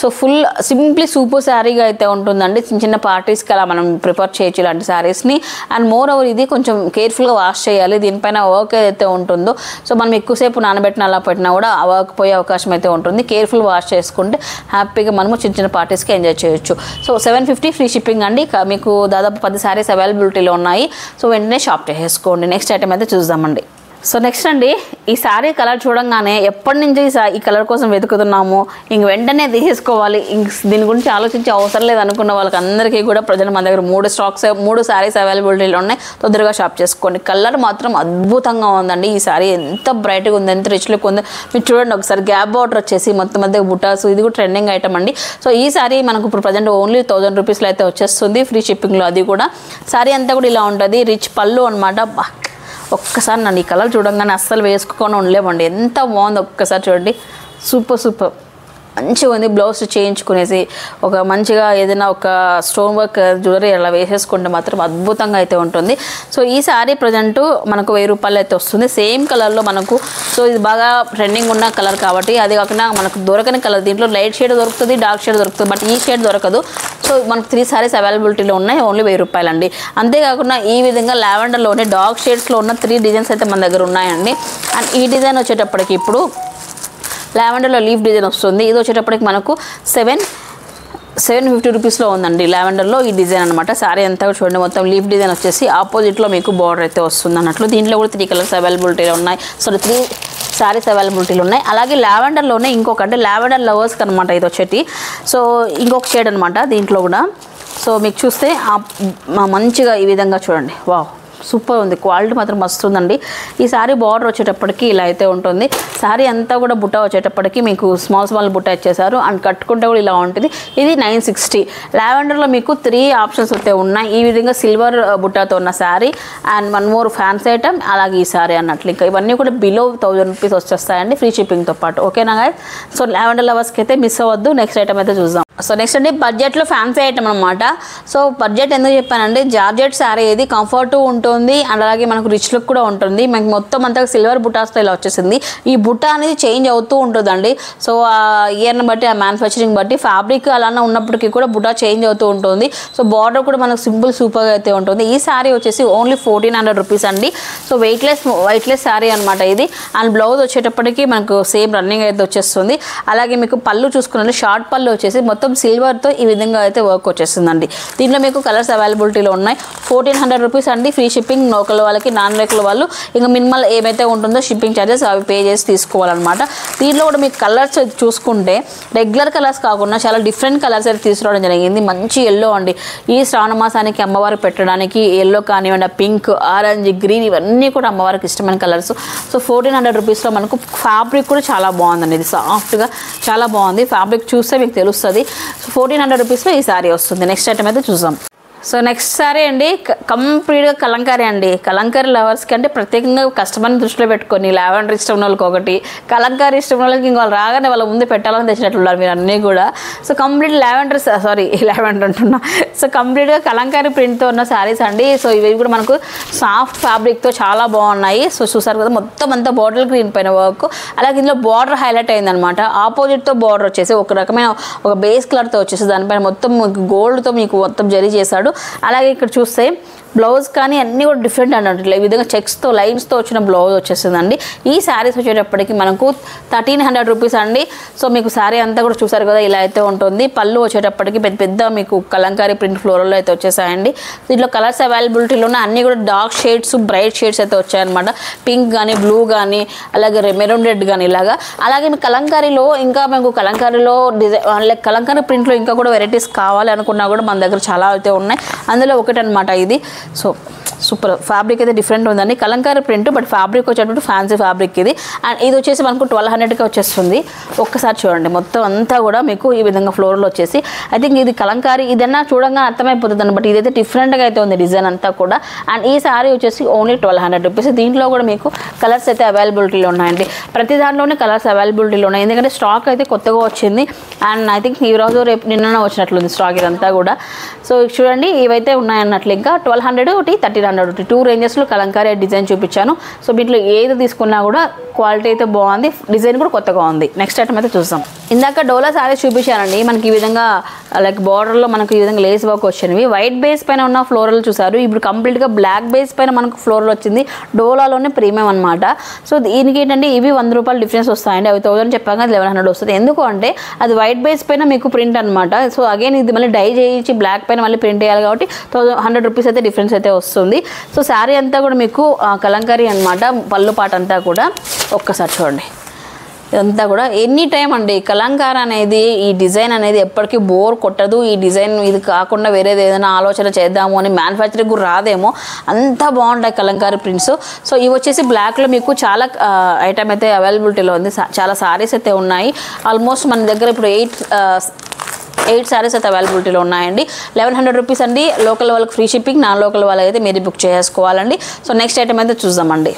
సో ఫుల్ సింప్లీ సూపర్ శారీగా అయితే ఉంటుందండి. చిన్న పార్టీస్కి అలా మనం ప్రిఫర్ చేయొచ్చు ఇలాంటి శారీస్ని. అండ్ మోర్ ఓవర్ ఇది కొంచెం కేర్ఫుల్గా వాష్ చేయాలి. దీనిపైన వర్క్ ఏదైతే ఉంటుందో సో మనం ఎక్కువసేపు నానబెట్టిన అలా పెట్టినా కూడా ఆ వర్క్ పోయే అవకాశం అయితే ఉంటుంది. కేర్ఫుల్ వాష్ చేసుకుంటే హ్యాపీగా మనము చిన్న పార్టీస్కి ఎంజాయ్ చేయొచ్చు. సో 750 ఫ్రీ షిప్పింగ్ అండి. మీకు దాదాపు 10 శారీస్ అవైలబిలిటీలో ఉన్నాయి. సో వెంటనే షాప్ చేసుకోండి. నెక్స్ట్ ఐటమ్ అయితే చూద్దామండి. సో నెక్స్ట్ అండి ఈ శారీ కలర్ చూడంగానే ఎప్పటి నుంచి ఈ కలర్ కోసం వెతుకుతున్నాము, ఇంక వెంటనే తీసేసుకోవాలి, ఇంక దీని గురించి ఆలోచించే అవసరం లేదు అనుకున్న వాళ్ళకి అందరికీ కూడా ప్రజలు మన దగ్గర 3 శారీస్ అవైలబిలిటీలో ఉన్నాయి. తొందరగా షాప్ చేసుకోండి. కలర్ మాత్రం అద్భుతంగా ఉందండి. ఈ శారీ ఎంత బ్రైట్గా ఉంది, ఎంత రిచ్ లుక్ ఉంది. మీరు చూడండి ఒకసారి గ్యాప్ బార్డర్ వచ్చేసి మొత్తం మధ్య బుటాస్. ఇది కూడా ట్రెండింగ్ ఐటమ్ అండి. సో ఈ శారీ మనకు ఇప్పుడు ప్రజెంట్ ఓన్లీ 1000 రూపీస్లో అయితే వచ్చేస్తుంది ఫ్రీ షిప్పింగ్లో. అది కూడా శారీ అంతా కూడా ఇలా ఉంటుంది. రిచ్ పళ్ళు అనమాట. ఒక్కసారి నన్ను ఈ కలర్ చూడంగానే అస్సలు వేసుకొని ఉండలేమండి. ఎంత బాగుంది ఒక్కసారి చూడండి. సూపర్ మంచిగా ఉంది. బ్లౌజ్ చేయించుకునేసి ఒక మంచిగా ఏదైనా ఒక స్టోన్ వర్క్ జ్యువెలరీ అలా వేసేసుకుంటే మాత్రం అద్భుతంగా అయితే ఉంటుంది. సో ఈ శారీ ప్రజెంట్ మనకు 1000 రూపాయలు అయితే వస్తుంది. సేమ్ కలర్లో మనకు. సో ఇది బాగా ట్రెండింగ్ ఉన్న కలర్ కాబట్టి అది కాకుండా మనకు దొరకని కలర్. దీంట్లో లైట్ షేడ్ దొరుకుతుంది, డార్క్ షేడ్ దొరుకుతుంది, బట్ ఈ షేడ్ దొరకదు. సో మనకు 3 శారీస్ అవైలబిలిటీలో ఉన్నాయి. ఓన్లీ 1000 రూపాయలు అండి. అంతేకాకుండా ఈ విధంగా లావెండర్లోనే డార్క్ షేడ్స్లో ఉన్న 3 డిజైన్స్ అయితే మన దగ్గర ఉన్నాయండి. అండ్ ఈ డిజైన్ వచ్చేటప్పటికి ఇప్పుడు లావెండర్లో లీఫ్ డిజైన్ వస్తుంది. ఇది వచ్చేటప్పటికి మనకు 750 రూపీస్లో ఉందండి. లావెండర్లో ఈ డిజైన్ అనమాట. శారీ అంతా చూడండి మొత్తం లీఫ్ డిజైన్ వచ్చేసి ఆపోజిట్లో మీకు బార్డర్ అయితే వస్తుంది అన్నట్లు. దీంట్లో కూడా 3 కలర్స్ అవైలబిలిటీలో ఉన్నాయి. సో 3 శారీస్ అవైలబిలిటీలు ఉన్నాయి. అలాగే లావెండర్లోనే ఇంకొక అంటే లావెండర్ లవర్స్కి అనమాట ఇది వచ్చేటి. సో ఇంకొక షేడ్ అనమాట దీంట్లో కూడా. సో మీకు చూస్తే మంచిగా ఈ విధంగా చూడండి. వావ్ సూపర్ ఉంది, క్వాలిటీ మాత్రం మస్తు ఉందండి. ఈ సారీ బార్డర్ వచ్చేటప్పటికి ఇలా అయితే ఉంటుంది. సారీ అంతా కూడా బుట్ట వచ్చేటప్పటికి మీకు స్మాల్ బుట్ట ఇచ్చేసారు అండ్ కట్టుకుంటే కూడా ఇలా ఉంటుంది. ఇది 960. లావెండర్లో మీకు 3 ఆప్షన్స్ అయితే ఉన్నాయి. ఈ విధంగా సిల్వర్ బుట్టతో ఉన్న sari and 1 more fancy item, అలాగే ఈ శారీ అన్నట్లు. ఇంకా ఇవన్నీ కూడా బిలో 1000 రూపీస్ వచ్చేస్తాయండి ఫ్రీ షిప్పింగ్తో పాటు. ఓకేనా గైస్? సో లావెండర్ లవర్స్కి అయితే మిస్ అవ్వద్దు. నెక్స్ట్ ఐటమ్ అయితే చూద్దాం. సో నెక్స్ట్ అండి బడ్జెట్లో ఫ్యాన్సీ ఐటమ్ అనమాట. సో బడ్జెట్ ఎందుకు చెప్పానంటే జార్జెట్ శారీ ఇది కంఫర్ట్ ఉంటుంది అండ్ అలాగే మనకు రిచ్ లుక్ కూడా ఉంటుంది. మనకి మొత్తం అంతా సిల్వర్ బుటాస్తో ఇలా వచ్చేసింది. ఈ బుట్ట అనేది చేంజ్ అవుతూ ఉంటుందండి. సో ఆ ఇయర్ని బట్టి ఆ మ్యానుఫ్యాక్చరింగ్ బట్టి ఫ్యాబ్రిక్ అలానే ఉన్నప్పటికీ కూడా బుట్ట చేంజ్ అవుతూ ఉంటుంది. సో బార్డర్ కూడా మనకు సింపుల్ సూపర్గా అయితే ఉంటుంది. ఈ శారీ వచ్చేసి ఓన్లీ 1400 రూపీస్ అండి. సో వెయిట్లెస్ శారీ అనమాట ఇది. అండ్ బ్లౌజ్ వచ్చేటప్పటికి మనకు సేమ్ రన్నింగ్ అయితే వచ్చేస్తుంది. అలాగే మీకు పళ్ళు చూసుకున్నట్టు షార్ట్ పళ్ళు వచ్చేసి మొత్తం సిల్వర్తో ఈ విధంగా అయితే వర్క్ వచ్చేస్తుందండి. దీంట్లో మీకు కలర్స్ అవైలబిలిటీలో ఉన్నాయి. 1400 రూపీస్ అండి ఫ్రీ షిప్పింగ్. లోకల్ వాళ్ళకి నాన్ లోకల్ వాళ్ళు ఇంకా మినిమల్ ఏమైతే ఉంటుందో షిప్పింగ్ ఛార్జెస్ అవి పే చేసి తీసుకోవాలన్నమాట. దీంట్లో కూడా మీకు కలర్స్ చూసుకుంటే రెగ్యులర్ కలర్స్ కాకుండా చాలా డిఫరెంట్ కలర్స్ అయితే తీసుకురావడం జరిగింది. మంచి ఎల్లో అండి. ఈ శ్రావణ మాసానికి అమ్మవారికి పెట్టడానికి ఎల్లో కానివ్వండి, పింక్, ఆరెంజ్, గ్రీన్ ఇవన్నీ కూడా అమ్మవారికి ఇష్టమైన కలర్స్. సో 1400 రూపీస్లో మనకు ఫ్యాబ్రిక్ కూడా చాలా బాగుందండి. ఇది సాఫ్ట్గా చాలా బాగుంది. ఫ్యాబ్రిక్ చూస్తే మీకు తెలుస్తుంది. సో 1400 రూపీస్లో ఈ శారీ వస్తుంది. నెక్స్ట్ ఐటమ్ అయితే చూద్దాం. సో నెక్స్ట్ సారీ అండి కంప్లీట్గా కలంకారీ అండి. కలంకారీ లవర్స్కి అంటే ప్రత్యేకంగా కస్టమర్ని దృష్టిలో పెట్టుకొని లావెండర్ ఇష్టం ఉన్న వాళ్ళకి ఒకటి, కలంకారీ ఇష్టం ఉన్న వాళ్ళకి ఇంక వాళ్ళు రాగానే వాళ్ళ ముందు పెట్టాలని తెచ్చినట్లున్నారు మీరు అన్నీ కూడా. సో కంప్లీట్ లావెండర్ అంటున్నా. సో కంప్లీట్గా కలంకారీ ప్రింట్తో ఉన్న శారీస్ అండి. సో ఇవి కూడా మనకు సాఫ్ట్ ఫ్యాబ్రిక్తో చాలా బాగున్నాయి. సో చూసారు కదా మొత్తం అంతా బాటిల్ గ్రీన్ పైన వర్క్. అలాగే ఇందులో బార్డర్ హైలైట్ అయిందనమాట. ఆపోజిట్తో బార్డర్ వచ్చేసి ఒక రకమైన ఒక బేస్ కలర్తో వచ్చేసి దానిపైన మొత్తం గోల్డ్తో మీకు మొత్తం జరీ చేశాడు. అలాగే ఇక్కడ చూస్తే బ్లౌజ్ కానీ అన్నీ కూడా డిఫరెంట్ అన్నట్టు ఈ విధంగా చెక్స్తో లైన్స్తో వచ్చిన బ్లౌజ్ వచ్చేస్తుందండి. ఈ శారీస్ వచ్చేటప్పటికి మనకు 1300 రూపీస్ అండి. సో మీకు శారీ అంతా కూడా చూసారు కదా ఇలా అయితే ఉంటుంది. పళ్ళు వచ్చేటప్పటికి పెద్ద మీకు కలంకారీ ప్రింట్ ఫ్లోరల్లో అయితే వచ్చేసాయండి. దీంట్లో కలర్స్ అవైలబిలిటీలోనే అన్నీ కూడా డార్క్ షేడ్స్, బ్రైట్ షేడ్స్ అయితే వచ్చాయన్నమాట. పింక్ కానీ, బ్లూ కానీ, అలాగే మెరూన్ రెడ్ కానీ ఇలాగా. అలాగే మీకు కలంకారీలో ఇంకా మీకు కలంకారీలో డిజైన్ కలంకారీ ప్రింట్లో ఇంకా కూడా వెరైటీస్ కావాలి అనుకున్నా కూడా మన దగ్గర చాలా అయితే ఉన్నాయి. అందులో ఒకటి అనమాట ఇది. సో సూపర్ ఫ్యాబ్రిక్ అయితే డిఫరెంట్ ఉందండి. కలంకారీ ప్రింట్ బట్ ఫ్యాబ్రిక్ వచ్చేటప్పుడు ఫ్యాన్సీ ఫ్యాబ్రిక్ ఇది. అండ్ ఇది వచ్చేసి మనకు 1200కి వచ్చేస్తుంది. ఒక్కసారి చూడండి మొత్తం అంతా కూడా మీకు ఈ విధంగా ఫ్లోర్లో వచ్చేసి ఐ థింక్ ఇది కలంకారీ ఇదన్నా చూడంగా అర్థమైపోతుంది. బట్ ఇదైతే డిఫరెంట్గా అయితే ఉంది డిజైన్ అంతా కూడా. అండ్ ఈ శారీ వచ్చేసి ఓన్లీ 1200 రూపీస్. దీంట్లో కూడా మీకు కలర్స్ అయితే అవైలబిలిటీలో ఉన్నాయండి. ప్రతి దాంట్లోనే కలర్స్ అవైలబిలిటీలో ఉన్నాయి. ఎందుకంటే స్టాక్ అయితే కొత్తగా వచ్చింది. అండ్ ఐ థింక్ ఈరోజు రేపు నిన్న వచ్చినట్లుంది స్టాక్ ఇదంతా కూడా. సో చూడండి ఇవైతే ఉన్నాయన్నట్లు. ఇంకా 1200 ఒకటి, 1300 ఒకటి, 2 రేంజెస్లో కలంకారీ డిజైన్ చూపించాను. సో వీటిలో ఏది తీసుకున్నా కూడా క్వాలిటీ అయితే బాగుంది, డిజైన్ కూడా కొత్తగా ఉంది. నెక్స్ట్ ఐటమ్ అయితే చూద్దాం. ఇందాక డోలా శారీస్ చూపించానండి. మనకి ఈ విధంగా లైక్ బార్డర్లో మనకి ఈ విధంగా లేస్ వర్క్ వచ్చినవి. వైట్ బేస్ పైన ఉన్న ఫ్లోరల్ చూసారు. ఇప్పుడు కంప్లీట్గా బ్లాక్ బేస్ పైన మనకు ఫ్లోరల్ వచ్చింది. డోలాలోనే ప్రీమియం అనమాట. సో దీనికి ఏంటంటే ఇవి 100 రూపాయలు డిఫరెన్స్ వస్తాయండి. అవి 1000 చెప్పాక 1100 వస్తుంది. ఎందుకు అంటే అది వైట్ బేస్ పైన మీకు ప్రింట్ అనమాట. సో అగైన్ ఇది మళ్ళీ డై చేయించి బ్లాక్ పైన మళ్ళీ ప్రింట్ చేయాలి కాబట్టి 100 రూపీస్ అయితే డిఫరెన్స్ అయితే వస్తుంది. సో శారీ అంతా కూడా మీకు కలంకారీ అనమాట. పళ్ళు పాట అంతా కూడా ఒక్కసారి చూడండి. ఇదంతా కూడా ఎనీ టైం అండి. కలంకారీ అనేది ఈ డిజైన్ అనేది ఎప్పటికీ బోర్ కొట్టదు. ఈ డిజైన్ ఇది కాకుండా వేరేది ఏదైనా ఆలోచన చేద్దాము అని మ్యానుఫ్యాక్చరింగ్ కూడా రాదేమో, అంతా బాగుంటాయి కలంకారీ ప్రింట్స్. సో ఇవి వచ్చేసి బ్లాక్లో మీకు చాలా ఐటమ్ అయితే అవైలబిలిటీలో ఉంది. చాలా సారీస్ అయితే ఉన్నాయి. ఆల్మోస్ట్ మన దగ్గర ఇప్పుడు 8 సారీస్ అయితే అవైలబిలిటీలో ఉన్నాయండి. 1100 రూపీస్ అండి. లోకల్ వాళ్ళకి ఫ్రీ షిప్పింగ్, నాన్ లోకల్ వాళ్ళకి అయితే మీరు బుక్ చేసుకోవాలండి. సో నెక్స్ట్ ఐటమ్ అయితే చూద్దామండి.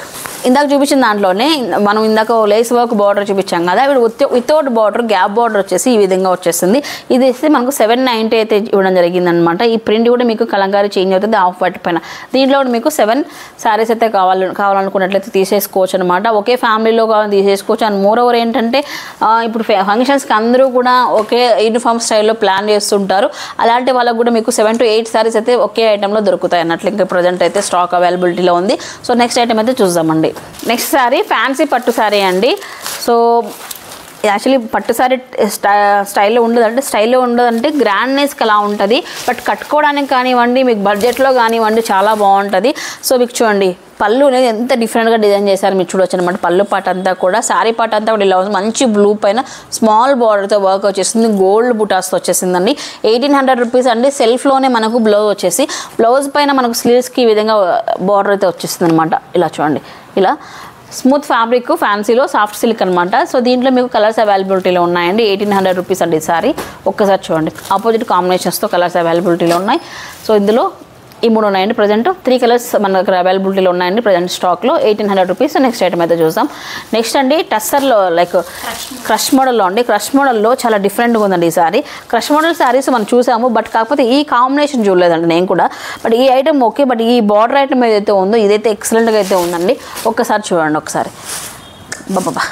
ఇందాక చూపించిన దాంట్లోనే మనం ఇందాక లేస్ వర్క్ బార్డర్ చూపించాం కదా, ఇప్పుడు వితౌట్ బార్డర్ గ్యాప్ బార్డర్ వచ్చేసి ఈ విధంగా వచ్చేస్తుంది. ఇది వేస్తే మనకు 790 అయితే ఇవ్వడం జరిగిందనమాట. ఈ ప్రింట్ కూడా మీకు కలంకారీ చేంజ్ అవుతుంది ఆఫ్ వైట్ పైన. దీంట్లో కూడా మీకు 7 సారీస్ అయితే కావాలనుకున్నట్లయితే తీసేసుకోవచ్చు అనమాట. ఒకే ఫ్యామిలీలో కావాలని తీసేసుకోవచ్చు. అండ్ మోర్ ఓవర్ ఏంటంటే ఇప్పుడు ఫంక్షన్స్కి అందరూ కూడా ఒకే యూనిఫామ్ స్టైల్లో ప్లాన్ చేస్తుంటారు. అలాంటి వాళ్ళకు కూడా మీకు 7 to 8 సారీస్ అయితే ఒకే ఐటెంలో దొరుకుతాయి అన్నట్లు. ఇంకా ప్రజెంట్ అయితే స్టాక్ అవైలబిలిటీలో ఉంది. సో నెక్స్ట్ ఐటమ్ అయితే చూద్దామండి. నెక్స్ట్ శారీ ఫ్యాన్సీ పట్టు శారీ అండి. సో యాక్చువల్లీ పట్టు సారీ స్టైల్లో ఉండదంటే గ్రాండ్నెస్కి అలా ఉంటుంది. బట్ కట్టుకోవడానికి కానివ్వండి, మీకు బడ్జెట్లో కానివ్వండి చాలా బాగుంటుంది. సో మీకు చూడండి పళ్ళు అనేది ఎంత డిఫరెంట్గా డిజైన్ చేశారు మీరు చూడొచ్చు అనమాట. పళ్ళు పాట అంతా కూడా శారీ పాట అంతా కూడా ఇలా ఉంది. మంచి బ్లూ పైన స్మాల్ బార్డర్తో వర్క్ వచ్చేసింది, గోల్డ్ బుటాస్తో వచ్చేసిందండి. 1800 రూపీస్ అండి. సెల్ఫ్లోనే మనకు బ్లౌజ్ వచ్చేసి, బ్లౌజ్ పైన మనకు స్లీవ్స్కి ఈ విధంగా బార్డర్ అయితే వచ్చేస్తుంది అనమాట. ఇలా చూడండి, ఇలా స్మూత్ ఫ్యాబ్రిక్, ఫ్యాన్సీలో సాఫ్ట్ సిల్క్ అనమాట. సో దీంట్లో మీకు కలర్స్ అవైలబిలిటీలో ఉన్నాయండి. 1800 రూపీస్ అండి ఈ సారీ. ఒక్కసారి చూడండి, ఆపోజిట్ కాంబినేషన్స్తో కలర్స్ అవైలబిలిటీలో ఉన్నాయి. సో ఇందులో ఈ 3 ఉన్నాయండి. ప్రజెంట్ 3 కలర్స్ మన దగ్గర అవైలబిలిటీలో ఉన్నాయండి ప్రజెంట్ స్టాక్లో. 1800 రూపీస్. నెక్స్ట్ ఐటమ్ అయితే చూద్దాం. నెక్స్ట్ అండి టస్సర్లో లైక్ క్రష్ మోడల్లో అండి. క్రష్ మోడల్లో చాలా డిఫరెంట్గా ఉందండి ఈ సారీ. క్రష్ మోడల్ శారీస్ మనం చూసాము, బట్ కాకపోతే ఈ కాంబినేషన్ చూడలేదండి నేను కూడా. బట్ ఈ ఐటమ్ ఓకే, బట్ ఈ బార్డర్ ఐటమ్ ఏదైతే ఉందో ఇదైతే ఎక్సలెంట్గా అయితే ఉందండి. ఒక్కసారి చూడండి ఒకసారి. బాబా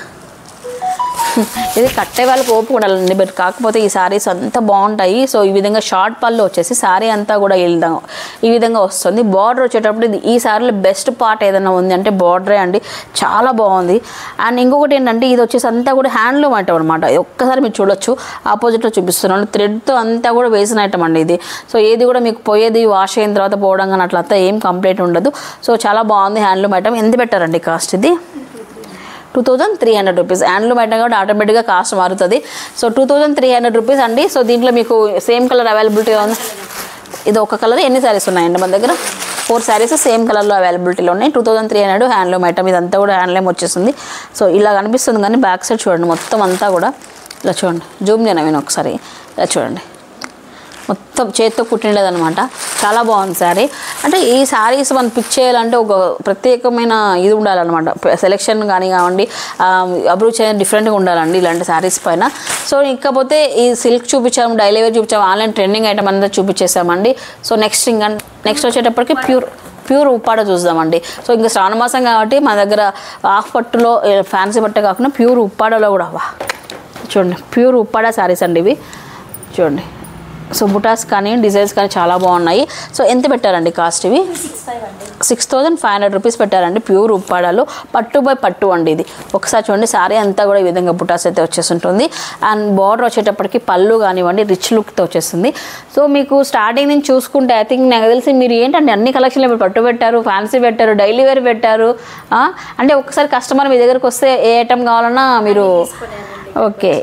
ఇది కట్టే వాళ్ళకి ఓపిక ఉండాలండి. బట్ కాకపోతే ఈ శారీస్ అంతా బాగుంటాయి. సో ఈ విధంగా షార్ట్ పళ్ళు వచ్చేసి శారీ అంతా కూడా ఈ విధంగా వస్తుంది. బార్డర్ వచ్చేటప్పుడు ఈ శారీలో బెస్ట్ పార్ట్ ఏదైనా ఉంది అంటే బార్డరే అండి. చాలా బాగుంది. అండ్ ఇంకొకటి ఏంటంటే ఇది వచ్చేసి అంతా కూడా హ్యాండ్లూమ్ ఐటమ్ అనమాట. ఒక్కసారి మీరు చూడొచ్చు, ఆపోజిట్లో చూపిస్తున్నాను. థ్రెడ్తో అంతా కూడా వేసిన ఐటమ్ అండి ఇది. సో ఏది కూడా మీకు పోయేది వాష్ అయిన తర్వాత పోవడం కానీ అట్లా ఏం కంప్లైంట్ ఉండదు. సో చాలా బాగుంది హ్యాండ్లూమ్ ఐటమ్. ఎంత పెట్టారండి కాస్ట్? ఇది 2300 రూపీస్. హ్యాండ్లూమ్ ఐటమ్ కాబట్టి ఆటోమేటిక్గా కాస్ట్ మారుతుంది. సో 2300 రూపీస్ అండి. సో దీంట్లో మీకు సేమ్ కలర్ అవైలబిలిటీ ఉంది. ఇది ఒక కలర్. ఎన్ని శారీస్ ఉన్నాయండి మన దగ్గర? 4 శారీస్ సేమ్ కలర్లో అవైలబిలిటీలో ఉన్నాయి. 2300 హ్యాండ్లూమ్ ఐటమ్. ఇదంతా కూడా హ్యాండ్లూమ్ వచ్చేస్తుంది. సో ఇలా కనిపిస్తుంది కానీ బ్యాక్ సైడ్ చూడండి మొత్తం అంతా కూడా ఇలా చూడండి. జూమ్ చేయను ఒకసారి. ఇలా చూడండి, మొత్తం చేతితో కుట్టిండేదనమాట. చాలా బాగుంది శారీ. అంటే ఈ శారీస్ మనం పిక్ చేయాలంటే ఒక ప్రత్యేకమైన ఇది ఉండాలన్నమాట. సెలెక్షన్ కానివ్వండి, అప్రోచ్ డిఫరెంట్గా ఉండాలండి ఇలాంటి శారీస్ పైన. సో ఇకపోతే ఈ సిల్క్ చూపించాము, డైలీ వేర్ చూపించాము, ఆన్లైన్ ట్రెండింగ్ ఐటమ్ అంతా చూపించేసామండి. సో నెక్స్ట్ వచ్చేటప్పటికి ప్యూర్ ఉప్పాడ చూద్దామండి. సో ఇంకా శ్రావణ మాసం కాబట్టి మన దగ్గర హాఫ్ పట్టులో ఫ్యాన్సీ పట్టు కాకుండా ప్యూర్ ఉప్పాడలో కూడా చూడండి, ప్యూర్ ఉప్పాడ శారీస్ అండి ఇవి. చూడండి, సో బుటాస్ కానీ డిజైన్స్ కానీ చాలా బాగున్నాయి. సో ఎంత పెట్టారండి కాస్ట్? ఇవి 6500 రూపీస్ పెట్టారండి. ప్యూర్ ఉప్పాడలో పట్టు బై పట్టు అండి ఇది. ఒకసారి చూడండి, సారీ అంతా కూడా ఈ విధంగా బుటాస్ అయితే వచ్చేస్తుంటుంది. అండ్ బార్డర్ వచ్చేటప్పటికి పళ్ళు కానివ్వండి రిచ్ లుక్తో వచ్చేస్తుంది. సో మీకు స్టార్టింగ్ నుంచి చూసుకుంటే ఐ థింక్ నాకు తెలిసి మీరు ఏంటంటే అన్ని కలెక్షన్లు పట్టు పెట్టారు, ఫ్యాన్సీ పెట్టారు, డైలీ వేర్ పెట్టారు. అంటే ఒకసారి కస్టమర్ మీ దగ్గరకు వస్తే ఏ ఐటమ్ కావాలన్నా మీరు ఓకే.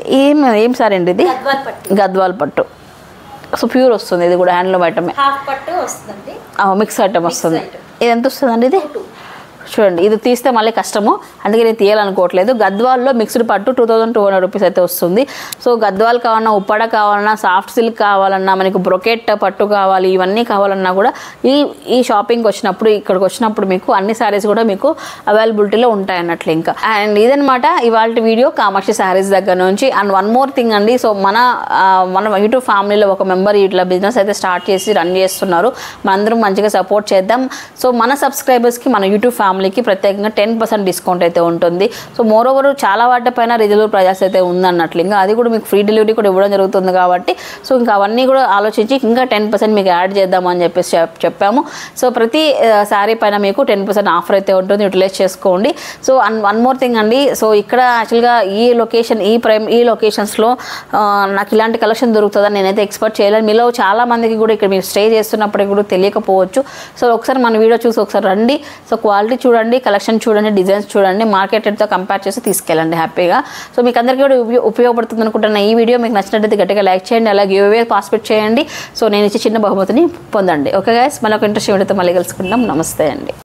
ఏం సారీ అండి ఇది? గద్వాల్ పట్టు. సో ప్యూర్ వస్తుంది. ఇది కూడా హ్యాండ్లూమ్ ఐటమే. మిక్స్ ఐటమ్ వస్తుంది. ఇది ఎంత వస్తుందండి? ఇది చూడండి, ఇది తీస్తే మళ్ళీ కష్టము, అందుకే నేను తీయాలనుకోవట్లేదు. గద్వాల్లో మిక్స్డ్ పట్టు 2200 రూపీస్ అయితే వస్తుంది. సో గద్వాల్ కావాలన్నా, ఉప్పాడ కావాలన్నా, సాఫ్ట్ సిల్క్ కావాలన్నా, మనకు బ్రొకెట్ పట్టు కావాలి, ఇవన్నీ కావాలన్నా కూడా ఈ షాపింగ్కి వచ్చినప్పుడు, ఇక్కడికి వచ్చినప్పుడు మీకు అన్ని శారీస్ కూడా మీకు అవైలబిలిటీలో ఉంటాయి అన్నట్లు. ఇంకా అండ్ ఇదనమాట ఇవాళ వీడియో కామాక్షి శారీస్ దగ్గర నుంచి. అండ్ వన్ మోర్ థింగ్ అండి, సో మన యూట్యూబ్ ఫ్యామిలీలో ఒక మెంబర్ ఇట్లా బిజినెస్ అయితే స్టార్ట్ చేసి రన్ చేస్తున్నారు. మనందరం మంచిగా సపోర్ట్ చేద్దాం. సో మన సబ్స్క్రైబర్స్కి, మన యూట్యూబ్ ఫ్యామిలీకి ప్రత్యేకంగా 10% డిస్కౌంట్ అయితే ఉంటుంది. సో మోర్ ఓవర్ చాలా వాటిపైన రీజనబుల్ ప్రైజెస్ అయితే ఉందన్నట్లు. ఇంకా అది కూడా మీకు ఫ్రీ డెలివరీ కూడా ఇవ్వడం జరుగుతుంది కాబట్టి సో ఇంకా అవన్నీ కూడా ఆలోచించి ఇంకా 10% మీకు యాడ్ చేద్దామని చెప్పేసి చెప్పాము. సో ప్రతి శారీ పైన మీకు 10% ఆఫర్ అయితే ఉంటుంది, యూటిలైజ్ చేసుకోండి. సో వన్ మోర్ థింగ్ అండి, సో ఇక్కడ యాక్చువల్గా ఈ లొకేషన్స్లో నాకు ఇలాంటి కలెక్షన్ దొరుకుతుందని నేనైతే ఎక్స్పెక్ట్ చేయలేను. మీలో చాలా మందికి కూడా ఇక్కడ మీరు స్టే చేస్తున్నప్పటికీ కూడా తెలియకపోవచ్చు. సో ఒకసారి మన వీడియో చూసి ఒకసారి రండి. సో క్వాలిటీ చూడండి, కలెక్షన్ చూడండి, డిజైన్స్ చూడండి, మార్కెట్ రేట్తో కంపేర్ చేసి తీసుకెళ్ళండి హ్యాపీగా. సో మీకు అందరికీ కూడా ఉపయోగపడుతుంది అనుకుంటున్న ఈ వీడియో మీకు నచ్చినట్టయితే గట్టిగా లైక్ చేయండి, అలాగే గివ్ అవే పార్టిసిపేట్ చేయండి. సో నేను ఇచ్చే చిన్న బహుమతిని పొందండి. ఓకే గైస్, మళ్ళీ ఒక ఇంట్రెస్టింగ్ వీడియోతో మళ్ళీ కలుసుకుంటాం. నమస్తే అండి.